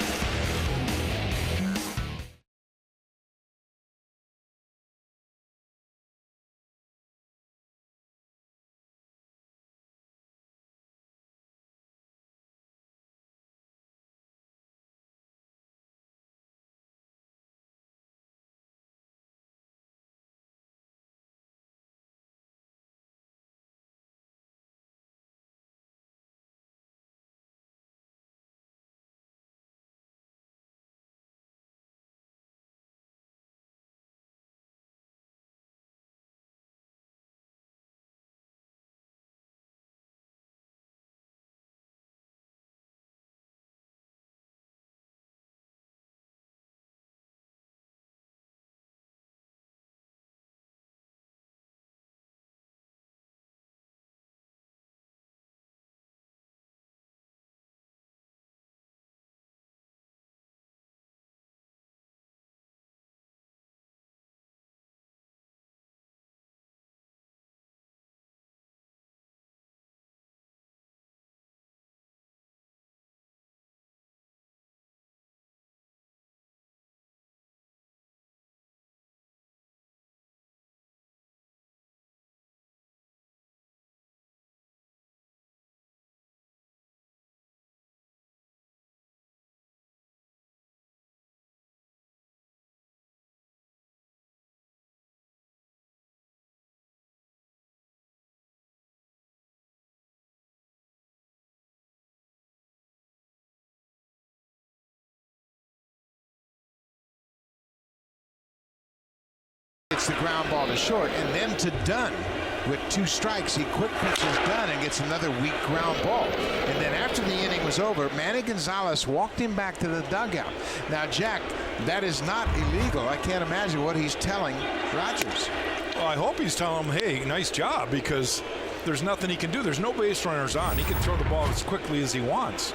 Gets the ground ball to short, and then to Dunn. With 2 strikes, he quick pitches Dunn and gets another weak ground ball. And then after the inning was over, Manny Gonzalez walked him back to the dugout. Now, Jack, that is not illegal. I can't imagine what he's telling Rogers. Well, I hope he's telling him, hey, nice job, because there's nothing he can do. There's no base runners on. He can throw the ball as quickly as he wants.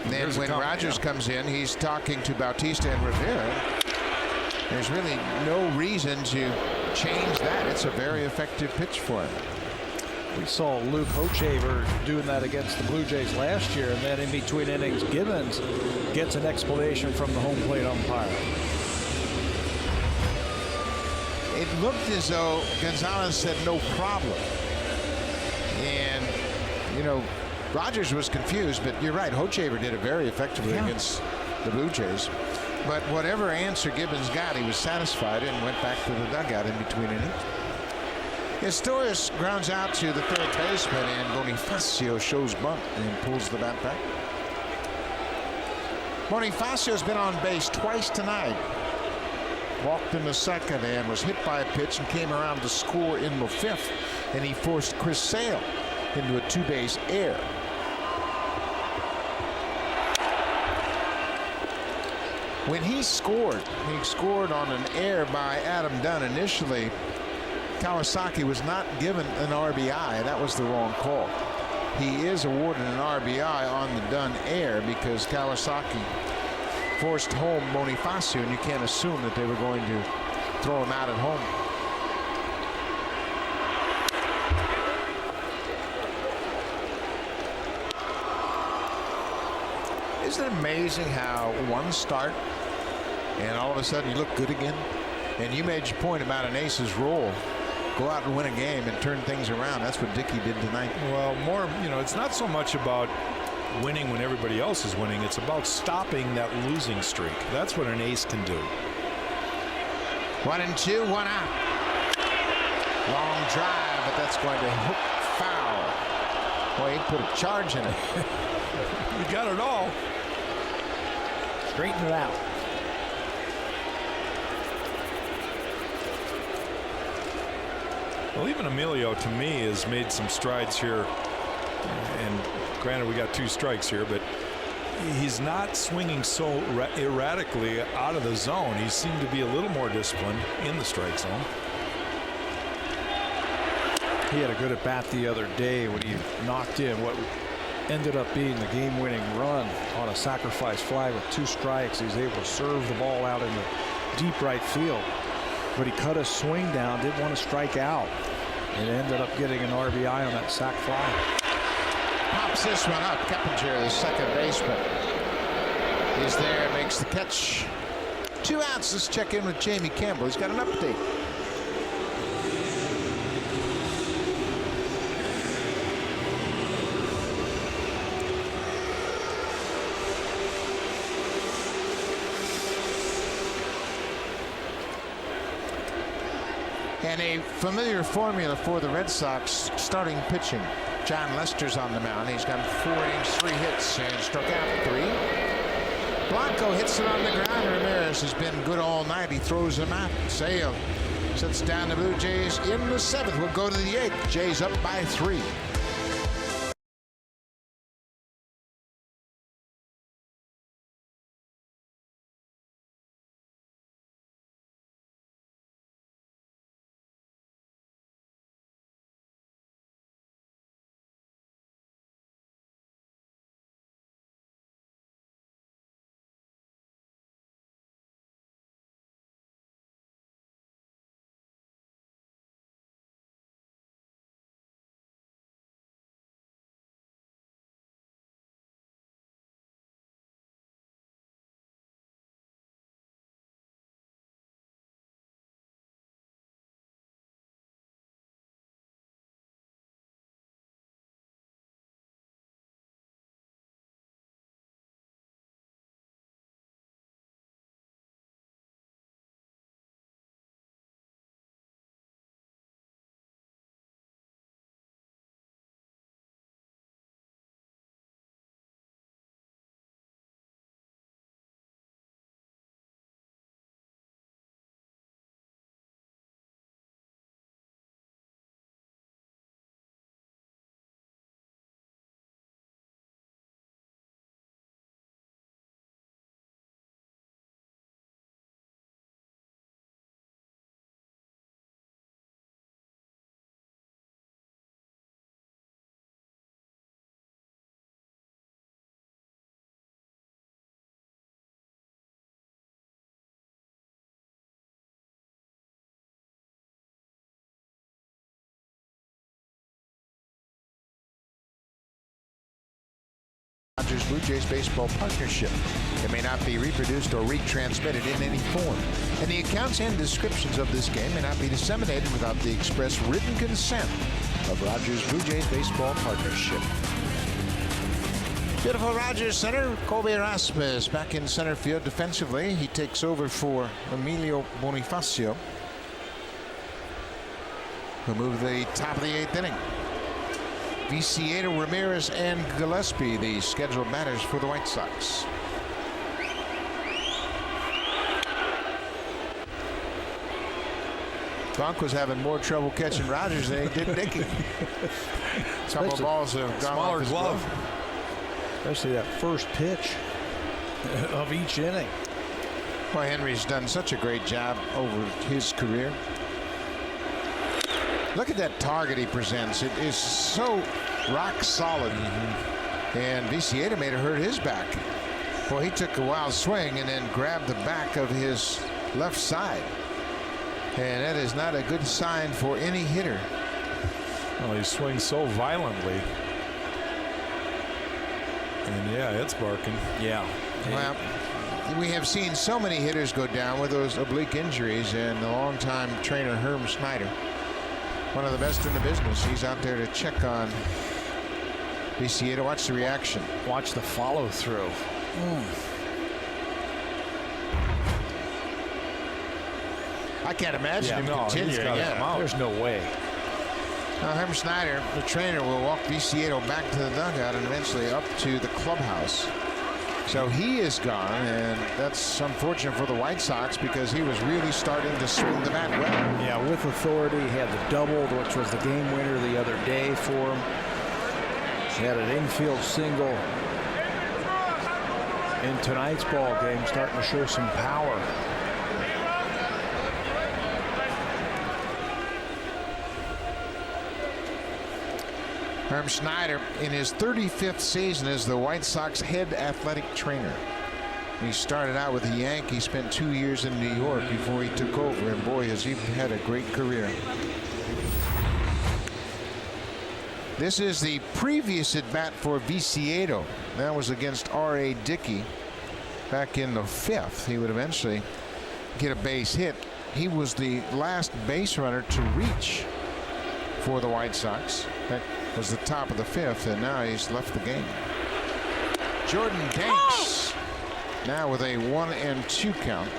And then when Rogers comes in, he's talking to Bautista and Rivera. There's really no reason to change that. It's a very effective pitch for him. We saw Luke Hochevar doing that against the Blue Jays last year, and then in between innings, Gibbons gets an explanation from the home plate umpire. It looked as though Gonzalez said no problem. And, you know, Rogers was confused, but you're right. Hochevar did it very effectively against the Blue Jays. But whatever answer Gibbons got, he was satisfied and went back to the dugout in between innings. Historis grounds out to the third baseman, and Bonifacio shows bunt and pulls the bat back. Bonifacio's been on base twice tonight. Walked in the second and was hit by a pitch and came around to score in the 5th, and he forced Chris Sale into a 2-base error. When he scored on an error by Adam Dunn. Initially, Kawasaki was not given an RBI. That was the wrong call. He is awarded an RBI on the Dunn error because Kawasaki forced home Bonifacio, and you can't assume that they were going to throw him out at home. Isn't it amazing how one start and all of a sudden you look good again? And you made your point about an ace's role. Go out and win a game and turn things around. That's what Dickey did tonight. Well, more, you know, it's not so much about winning when everybody else is winning. It's about stopping that losing streak. That's what an ace can do. 1-2, 1 out. Long drive, but that's going to hook foul. Boy, he put a charge in it. You got it all. Straighten it out. Well, even Emilio, to me, has made some strides here. And granted, we got 2 strikes here, but he's not swinging so erratically out of the zone. He seemed to be a little more disciplined in the strike zone. He had a good at bat the other day when he knocked in what ended up being the game-winning run on a sacrifice fly with 2 strikes. He was able to serve the ball out in the deep right field, but he cut his swing down, didn't want to strike out, and ended up getting an RBI on that sac fly. Pops this one up. Keppinger, the second baseman, is there, makes the catch. 2 outs. Let's check in with Jamie Campbell. He's got an update. And a familiar formula for the Red Sox starting pitching. John Lester's on the mound. He's got 4 innings, 3 hits, and struck out 3. Blanco hits it on the ground. Ramirez has been good all night. He throws him out. Sale sets down the Blue Jays in the 7th. We'll go to the 8th. Jays up by 3. Rogers Blue Jays Baseball Partnership. It may not be reproduced or retransmitted in any form, and the accounts and descriptions of this game may not be disseminated without the express written consent of Rogers Blue Jays Baseball Partnership. Beautiful Rogers Center. Colby Erasmus back in center field defensively. He takes over for Emilio Bonifacio, who moved the top of the 8th inning. Viciedo, Ramirez, and Gillespie, the scheduled batters for the White Sox. Bunk was having more trouble catching Rogers than he did Dickey. Couple balls have gone off his glove. Especially that first pitch of each inning. Boy, Henry's done such a great job over his career. Look at that target he presents. It is so rock solid. And Viciedo made it hurt his back. Well, he took a wild swing and then grabbed the back of his left side. And that is not a good sign for any hitter. Well, he swings so violently. And yeah, it's barking. Yeah. Well, we have seen so many hitters go down with those oblique injuries, and the longtime trainer Herm Schneider, one of the best in the business, he's out there to check on Viciedo. Watch the reaction. Watch the follow through. I can't imagine him continuing. There's no way. Now, Herm Schneider, the trainer, will walk Viciedo back to the dugout and eventually up to the clubhouse. So he is gone, and that's unfortunate for the White Sox because he was really starting to swing the bat well. Yeah, with authority. He had the double, which was the game winner the other day for him. He had an infield single in tonight's ball game, starting to show some power. Herm Schneider in his 35th season as the White Sox head athletic trainer. He started out with the Yankees, spent 2 years in New York before he took over, and boy, has he had a great career. This is the previous at bat for Viciedo. That was against R.A. Dickey back in the 5th. He would eventually get a base hit. He was the last base runner to reach for the White Sox. That was the top of the 5th, and now he's left the game. Jordan Danks now with a 1-2 count.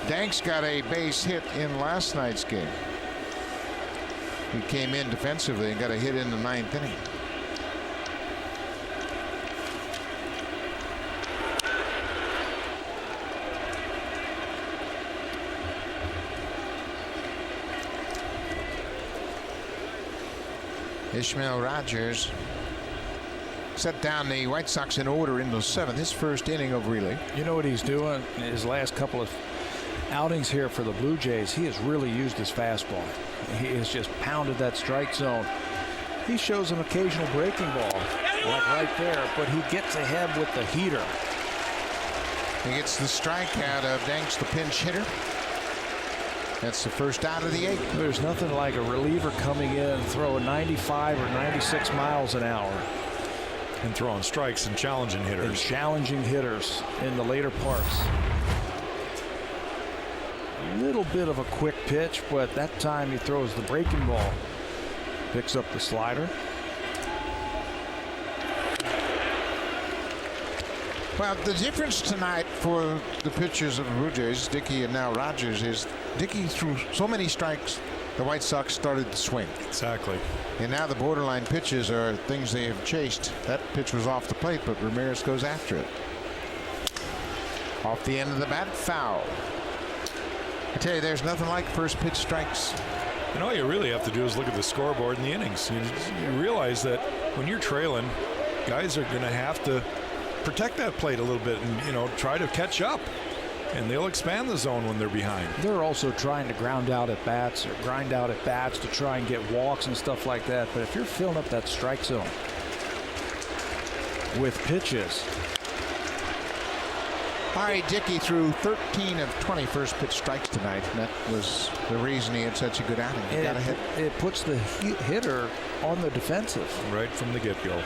Danks got a base hit in last night's game. He came in defensively and got a hit in the 9th inning. Ishmael Rogers set down the White Sox in order in the 7th, his first inning of relay. You know what he's doing in his last couple of outings here for the Blue Jays? He has really used his fastball. He has just pounded that strike zone. He shows an occasional breaking ball, like right there, but he gets ahead with the heater. He gets the strikeout of Danks, the pinch hitter. That's the first out of the 8th. There's nothing like a reliever coming in and throwing 95 or 96 miles an hour. And throwing strikes and challenging hitters. And challenging hitters in the later parts. A little bit of a quick pitch, but that time he throws the breaking ball. Picks up the slider. Well, the difference tonight for the pitchers of the Blue Jays, Dickey and now Rogers, is Dickey threw so many strikes, the White Sox started to swing. Exactly. And now the borderline pitches are things they have chased. That pitch was off the plate, but Ramirez goes after it. Off the end of the bat, foul. I tell you, there's nothing like first pitch strikes. And all you really have to do is look at the scoreboard and the innings. You realize that when you're trailing, guys are going to have to protect that plate a little bit and, you know, try to catch up. And they'll expand the zone when they're behind. They're also trying to grind out at bats or grind out at bats to try and get walks and stuff like that. But if you're filling up that strike zone with pitches. R.A. Dickey threw 13 of 20 first pitch strikes tonight, and that was the reason he had such a good outing. It puts the hitter on the defensive. Right from the get-go.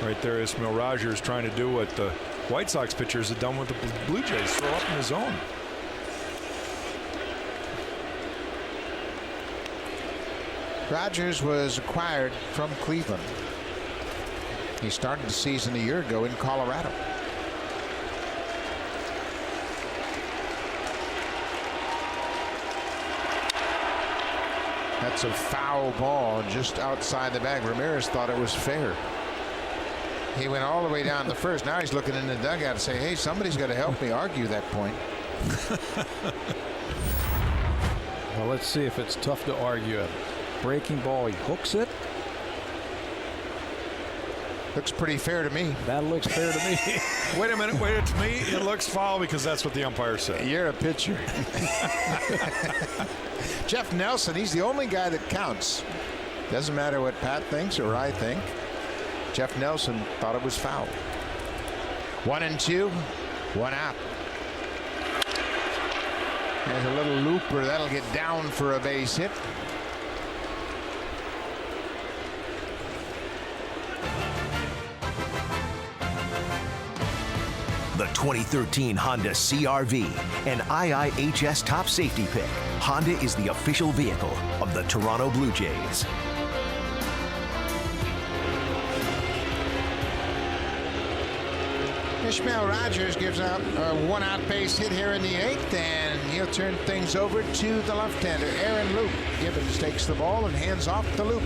right there. Ismael Rogers trying to do what the White Sox pitchers have done with the Blue Jays, throw up in the zone. Rogers was acquired from Cleveland. He started the season a year ago in Colorado. That's a foul ball just outside the bag. Ramirez thought it was fair. He went all the way down the first. Now he's looking in the dugout to say, hey, somebody's got to help me argue that point. Well, let's see if it's tough to argue it. Breaking ball, he hooks it. Looks pretty fair to me. That looks fair to me. Wait a minute, wait, to me it looks foul because that's what the umpire said. You're a pitcher. Jeff Nelson, he's the only guy that counts. Doesn't matter what Pat thinks or I think. Jeff Nelson thought it was foul. 1-2, 1 out. There's a little looper that'll get down for a base hit. The 2013 Honda CR-V, an IIHS top safety pick. Honda is the official vehicle of the Toronto Blue Jays. Ismael Rogers gives out a one-out base hit here in the 8th, and he'll turn things over to the left-hander, Aaron Loup. Gibbons takes the ball and hands off to Loup.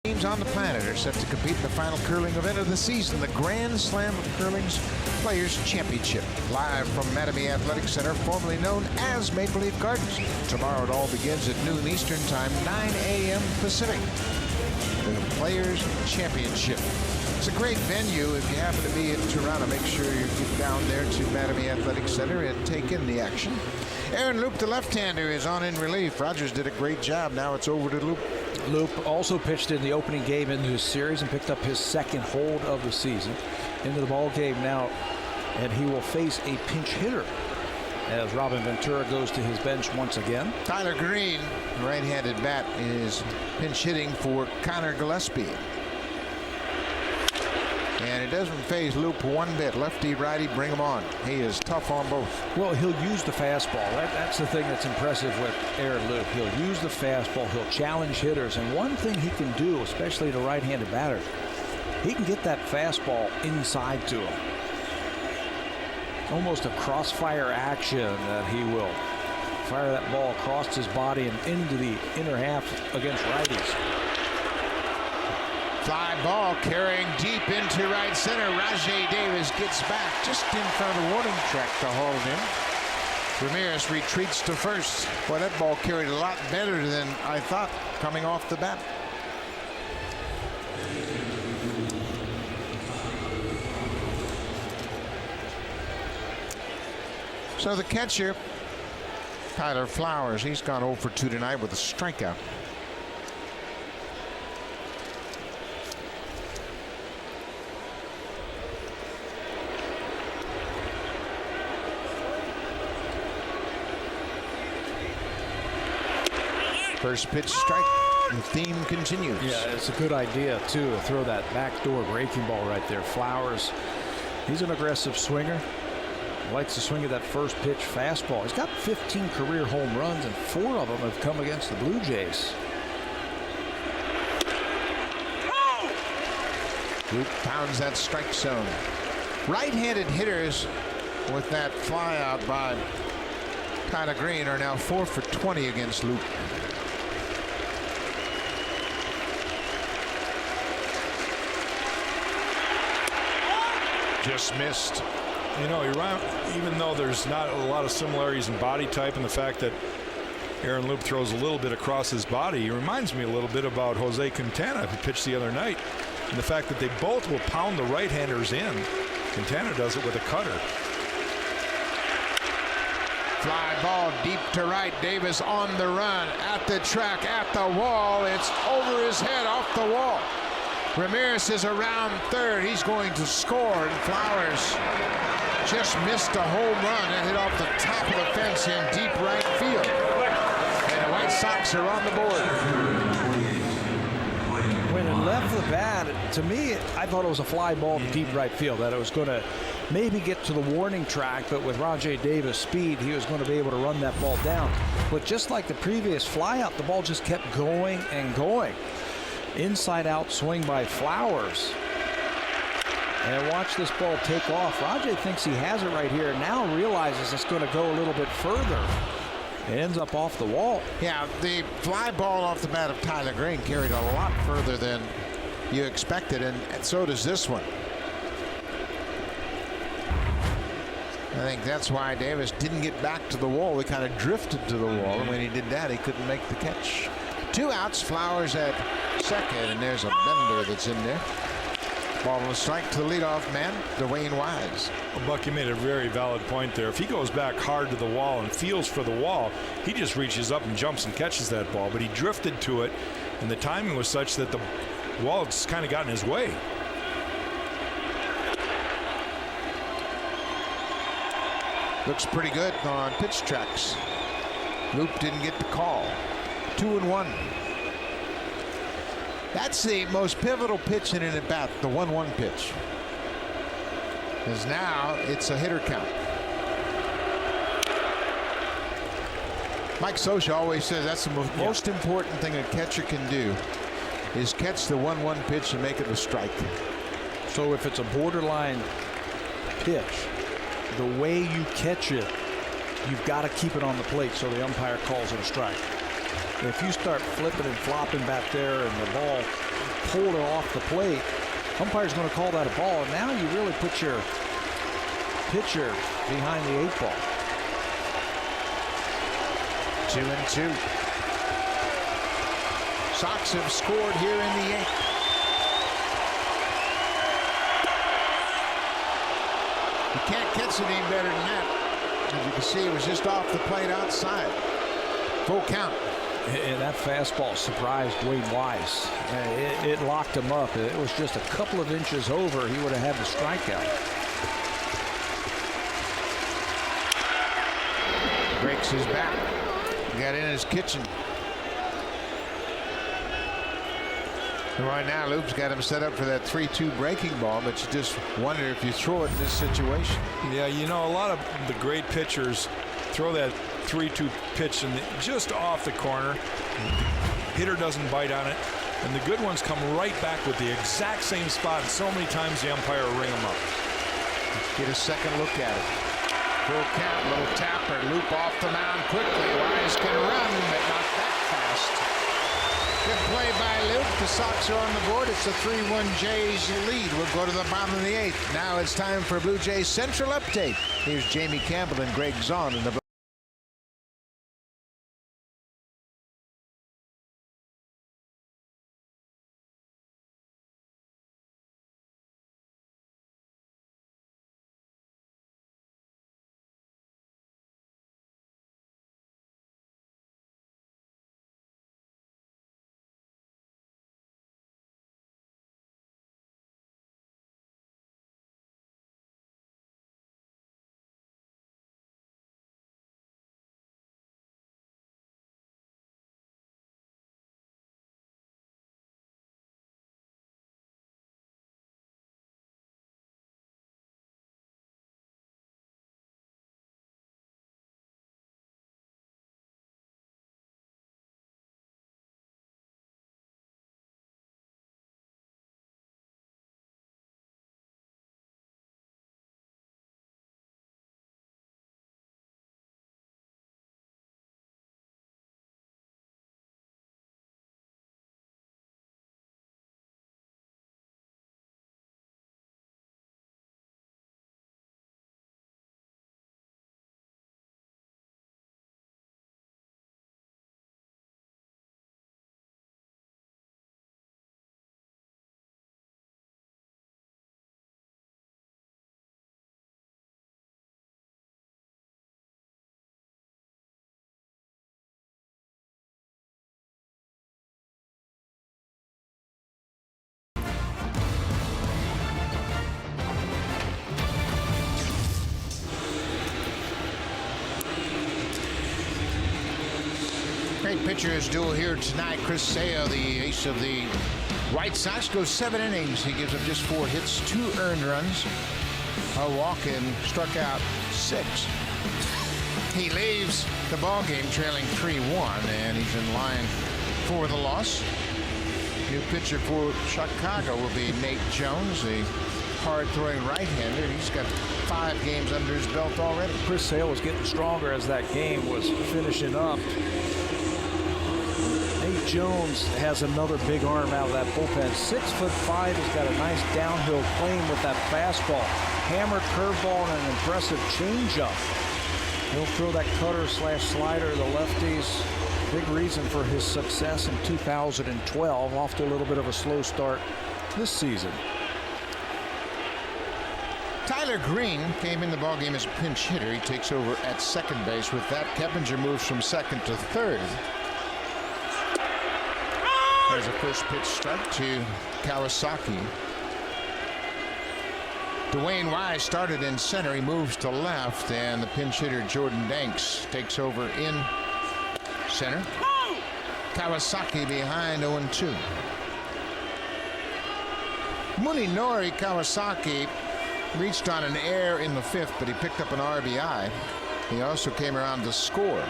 Teams on the planet are set to compete in the final curling event of the season, the Grand Slam of Curling's Players Championship. Live from Mattamy Athletic Center, formerly known as Maple Leaf Gardens. Tomorrow it all begins at noon Eastern Time, 9 a.m. Pacific. The Players Championship. It's a great venue. If you happen to be in Toronto, make sure you get down there to Mattamy Athletic Center and take in the action. Aaron Loup, the left-hander, is on in relief. Rogers did a great job. Now it's over to Loup. Loup also pitched in the opening game into the series and picked up his second hold of the season. Into the ball game now, and he will face a pinch hitter as Robin Ventura goes to his bench once again. Tyler Green, right-handed bat, is pinch hitting for Connor Gillespie. And it doesn't phase Loup one bit. Lefty, righty, bring him on. He is tough on both. Well, he'll use the fastball. That's the thing that's impressive with Aaron Loup. He'll use the fastball. He'll challenge hitters. And one thing he can do, especially to right-handed batters, he can get that fastball inside to him. Almost a crossfire action that he will fire that ball across his body and into the inner half against righties. Fly ball carrying deep into right center. Rajai Davis gets back just in front of the warning track to haul it in. Ramirez retreats to first. Boy, that ball carried a lot better than I thought coming off the bat. So the catcher, Tyler Flowers, he's gone 0 for 2 tonight with a strikeout. First pitch strike. The theme continues. Yeah, it's a good idea, too, to throw that backdoor breaking ball right there. Flowers, he's an aggressive swinger. Likes to swing at that first pitch fastball. He's got 15 career home runs, and 4 of them have come against the Blue Jays. Luke pounds that strike zone. Right-handed hitters with that fly out by Tyler Green are now 4 for 20 against Luke. Just missed. You know, even though there's not a lot of similarities in body type and the fact that Aaron Loup throws a little bit across his body, he reminds me a little bit about Jose Quintana, who pitched the other night, and the fact that they both will pound the right-handers in. Quintana does it with a cutter. Fly ball deep to right. Davis on the run, at the track, at the wall. It's over his head, off the wall. Ramirez is around third. He's going to score, and Flowers just missed a home run and hit off the top of the fence in deep right field. And the White Sox are on the board. When it left the bat, to me, I thought it was a fly ball to deep right field, that it was going to maybe get to the warning track, but with Rajay Davis' speed, he was going to be able to run that ball down. But just like the previous flyout, the ball just kept going and going. Inside out swing by Flowers. And watch this ball take off. Rajay thinks he has it right here, and now realizes it's going to go a little bit further. It ends up off the wall. Yeah, the fly ball off the bat of Tyler Green carried a lot further than you expected, and so does this one. I think that's why Davis didn't get back to the wall. He kind of drifted to the wall, and when he did that, he couldn't make the catch. 2 outs, Flowers at second, and there's a bender that's in there. Ball and strike to the leadoff man, Dwayne Wise. Well, Buck, you made a very valid point there. If he goes back hard to the wall and feels for the wall, he just reaches up and jumps and catches that ball. But he drifted to it, and the timing was such that the wall just kind of got in his way. Looks pretty good on pitch tracks. Loop didn't get the call. 2-1. That's the most pivotal pitch in an at-bat, the 1-1 pitch. Because now it's a hitter count. Mike Scioscia always says that's the most important thing a catcher can do is catch the 1-1 pitch and make it a strike. So if it's a borderline pitch, the way you catch it, you've got to keep it on the plate so the umpire calls it a strike. If you start flipping and flopping back there and the ball pulled off the plate, umpire's going to call that a ball, and now you really put your pitcher behind the 8 ball. 2-2. Sox have scored here in the 8th. You can't catch it any better than that. As you can see, it was just off the plate outside. Full count. And that fastball surprised Wade Wise. It locked him up. It was just a couple of inches over. He would have had the strikeout. Breaks his back. Got in his kitchen. And right now, Loop's got him set up for that 3-2 breaking ball, but you just wonder if you throw it in this situation. Yeah, you know, a lot of the great pitchers throw that 3-2 pitch and just off the corner. Hitter doesn't bite on it, and the good ones come right back with the exact same spot. And so many times the umpire will ring them up. Let's get a second look at it. Full count, little tapper, Loop off the mound quickly. Wise can run, but not that fast. Good play by Loop. The Sox are on the board. It's a 3-1 Jays lead. We'll go to the bottom of the 8th. Now it's time for Blue Jays Central Update. Here's Jamie Campbell and Greg Zahn in the pitchers duel here tonight. Chris Sale, the ace of the White Sox, goes 7 innings. He gives up just 4 hits, 2 earned runs, a walk, and struck out 6. He leaves the ball game trailing 3-1, and he's in line for the loss. New pitcher for Chicago will be Nate Jones, a hard-throwing right-hander. He's got 5 games under his belt already. Chris Sale was getting stronger as that game was finishing up. Nate Jones has another big arm out of that bullpen. 6'5", he's got a nice downhill claim with that fastball. Hammered curveball and an impressive changeup. He'll throw that cutter slash slider to the lefties. Big reason for his success in 2012. Off to a little bit of a slow start this season. Tyler Green came in the ballgame as a pinch hitter. He takes over at second base. With that, Keppinger moves from second to third. There's a first pitch strike to Kawasaki. Dwayne Wise started in center. He moves to left, and the pinch hitter Jordan Danks takes over in center. Kawasaki behind 0-2. Munenori Kawasaki reached on an error in the 5th, but he picked up an RBI. He also came around to score.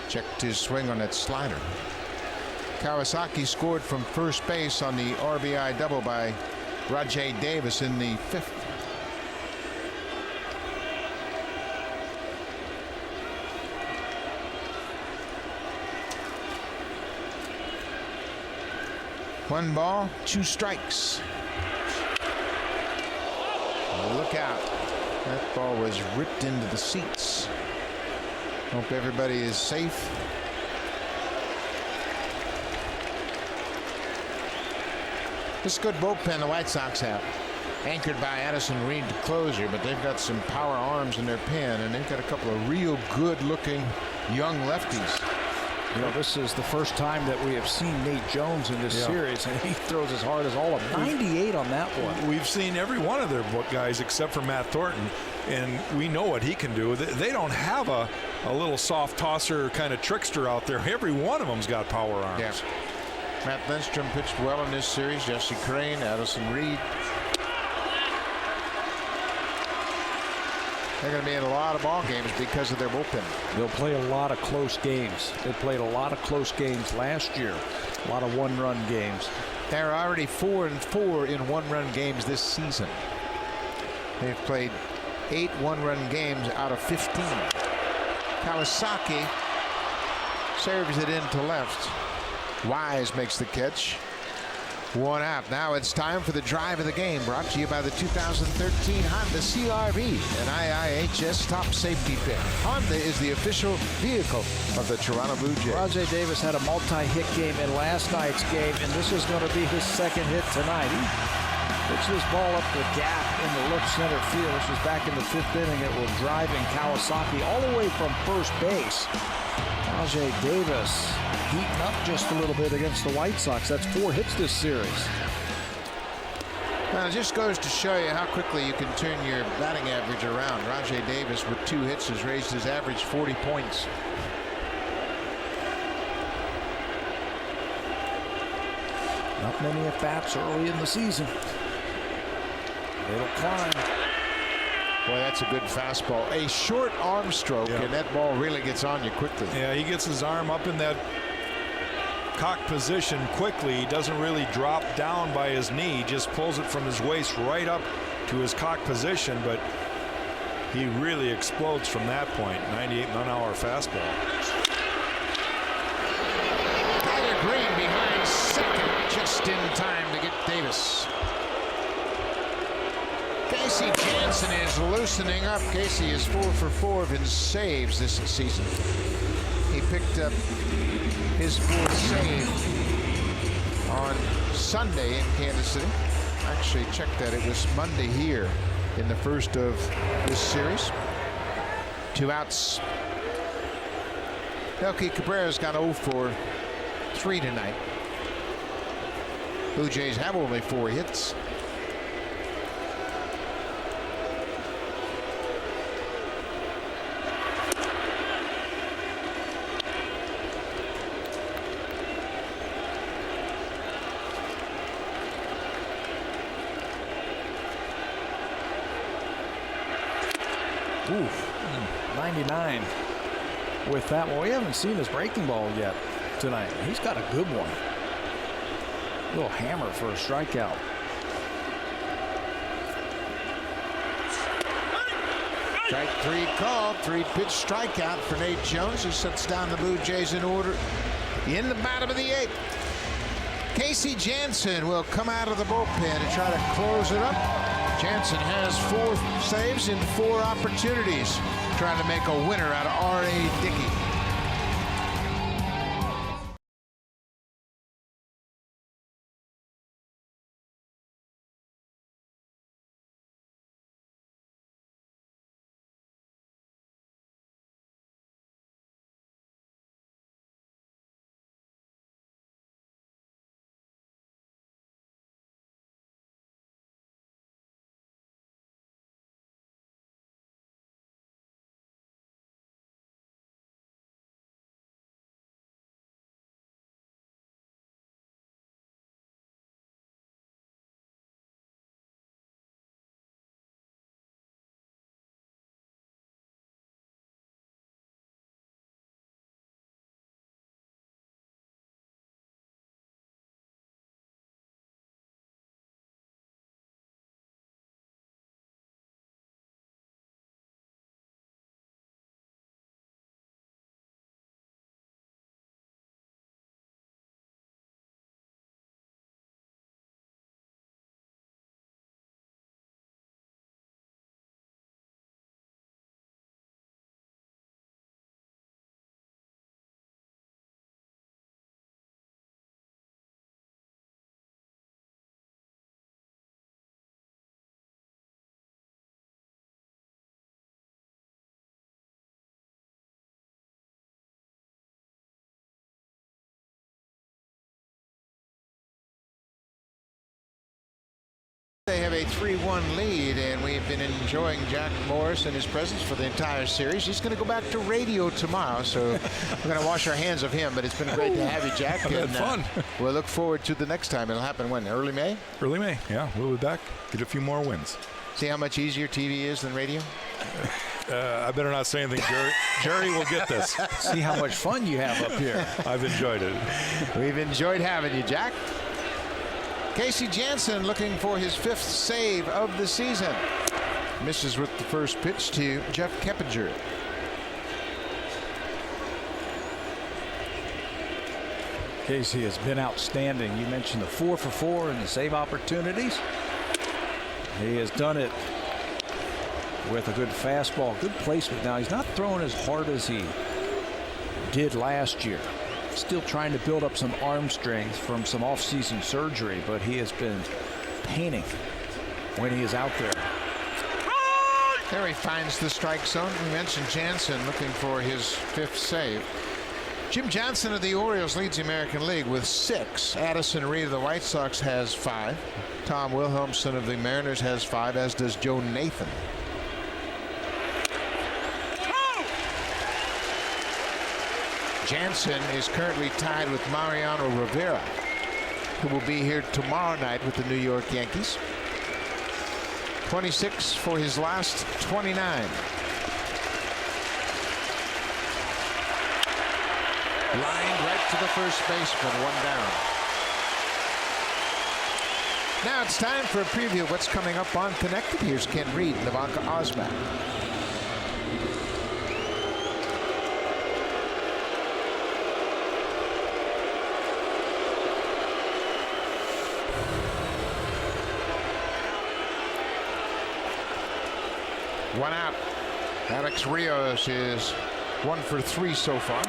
Checked his swing on that slider. Kawasaki scored from first base on the RBI double by Rajay Davis in the 5th. One ball, 2 strikes. Look out. That ball was ripped into the seats. Hope everybody is safe. This good bullpen the White Sox have. Anchored by Addison Reed, the closer, but they've got some power arms in their pen, and they've got a couple of real good-looking young lefties. You know, this is the first time that we have seen Nate Jones in this series, and he throws as hard as all of 98 on that one. We've seen every one of their guys except for Matt Thornton, and we know what he can do. They don't have a little soft tosser kind of trickster out there. Every one of them's got power arms. Yeah. Matt Lindstrom pitched well in this series. Jesse Crane, Addison Reed. They're going to be in a lot of ball games because of their bullpen. They'll play a lot of close games. They played a lot of close games last year. A lot of one-run games. They're already 4-4 in one-run games this season. They've played 8 one-run games out of 15. Kawasaki serves it into left. Wise makes the catch. 1 out. Now it's time for the drive of the game, brought to you by the 2013 Honda CR-V, an IIHS top safety pick. Honda is the official vehicle of the Toronto Blue Jays. Rajay Davis had a multi-hit game in last night's game, and this is going to be his 2nd hit tonight. He pitched this ball up the gap in the left center field. This was back in the 5th inning. It will drive in Kawasaki all the way from first base. Rajay Davis heating up just a little bit against the White Sox. That's 4 hits this series. Now, it just goes to show you how quickly you can turn your batting average around. Rajay Davis with 2 hits has raised his average 40 points. Not many at-bats early in the season. It'll climb. Boy, that's a good fastball. A short arm stroke, and that ball really gets on you quickly. Yeah, he gets his arm up in that cock position quickly. He doesn't really drop down by his knee. He just pulls it from his waist right up to his cock position, but he really explodes from that point. 98-mile-an-hour fastball. Tyler Green behind second, just in time to get Davis. Casey Jansen is loosening up. Casey is 4 for 4 in saves this season. He picked up his 4th save on Sunday in Kansas City. Actually, check that. It was Monday here in the first of this series. 2 outs. Melky Cabrera's got 0 for 3 tonight. Blue Jays have only 4 hits. Oof, 99 with that one. We haven't seen his breaking ball yet tonight. He's got a good one. Little hammer for a strikeout. Strike 3 called. 3-pitch strikeout for Nate Jones, who sets down the Blue Jays in order in the bottom of the 8th. Casey Janssen will come out of the bullpen to try to close it up. Janssen has 4 saves in 4 opportunities, trying to make a winner out of R.A. Dickey. They have a 3-1 lead, and we've been enjoying Jack Morris and his presence for the entire series. He's going to go back to radio tomorrow, so we're going to wash our hands of him. But it's been great to have you, Jack. I've had fun. We'll look forward to the next time. It'll happen when? Early May? Early May, yeah. We'll be back. Get a few more wins. See how much easier TV is than radio? I better not say anything, Jerry. Jerry will get this. See how much fun you have up here. I've enjoyed it. We've enjoyed having you, Jack. Casey Janssen looking for his 5th save of the season. Misses with the first pitch to Jeff Keppinger. Casey has been outstanding. You mentioned the 4 for 4 in the save opportunities. He has done it with a good fastball, good placement. Now he's not throwing as hard as he did last year. Still trying to build up some arm strength from some off-season surgery, but he has been painting when he is out there. There he finds the strike zone. We mentioned Janssen looking for his 5th save. Jim Johnson of the Orioles leads the American League with 6. Addison Reed of the White Sox has 5. Tom Wilhelmsen of the Mariners has 5, as does Joe Nathan. Janssen is currently tied with Mariano Rivera, who will be here tomorrow night with the New York Yankees. 26 for his last 29. Lined right to the first baseman, 1 down. Now it's time for a preview of what's coming up on Connected. Here's Ken Reed and Ivanka Osmak. One out. Alex Rios is 1 for 3 so far.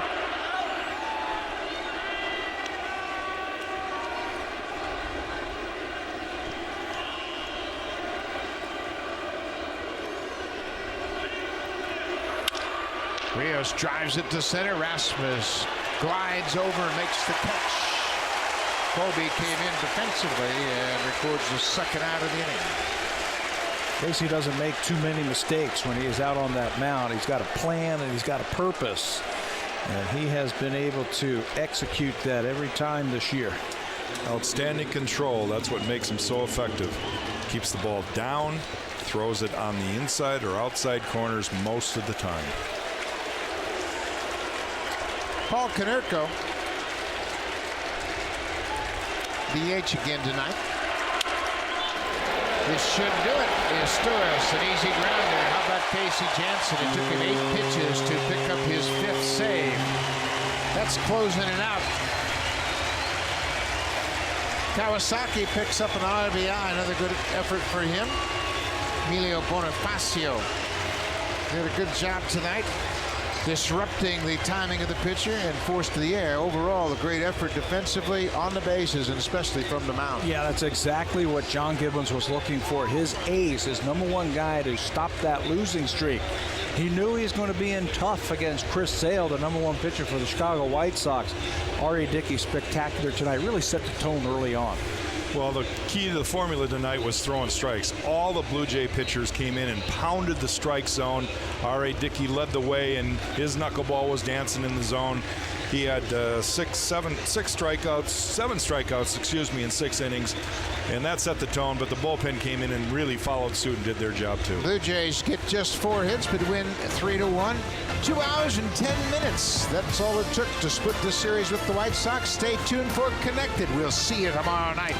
Rios drives it to center. Rasmus glides over and makes the catch. Colby came in defensively and records the 2nd out of the inning. Casey doesn't make too many mistakes when he is out on that mound. He's got a plan and he's got a purpose, and he has been able to execute that every time this year. Outstanding control. That's what makes him so effective. keeps the ball down, throws it on the inside or outside corners most of the time. Paul Konerko, DH again tonight. This should do it. Estouras, an easy grounder. How about Casey Janssen? It took him 8 pitches to pick up his 5th save. That's closing it out. Kawasaki picks up an RBI. Another good effort for him. Emilio Bonifacio did a good job tonight, disrupting the timing of the pitcher and forced to the air. Overall, a great effort defensively, on the bases, and especially from the mound. Yeah, that's exactly what John Gibbons was looking for. His ace, his #1 guy to stop that losing streak. He knew he was going to be in tough against Chris Sale, the #1 pitcher for the Chicago White Sox. R.A. Dickey, spectacular tonight, really set the tone early on. Well, the key to the formula tonight was throwing strikes. All the Blue Jay pitchers came in and pounded the strike zone. R.A. Dickey led the way, and his knuckleball was dancing in the zone. He had 7 strikeouts, in 6 innings, and that set the tone. But the bullpen came in and really followed suit and did their job too. Blue Jays get just 4 hits, but win 3-1. 2 hours and 10 minutes. That's all it took to split this series with the White Sox. Stay tuned for Connected. We'll see you tomorrow night.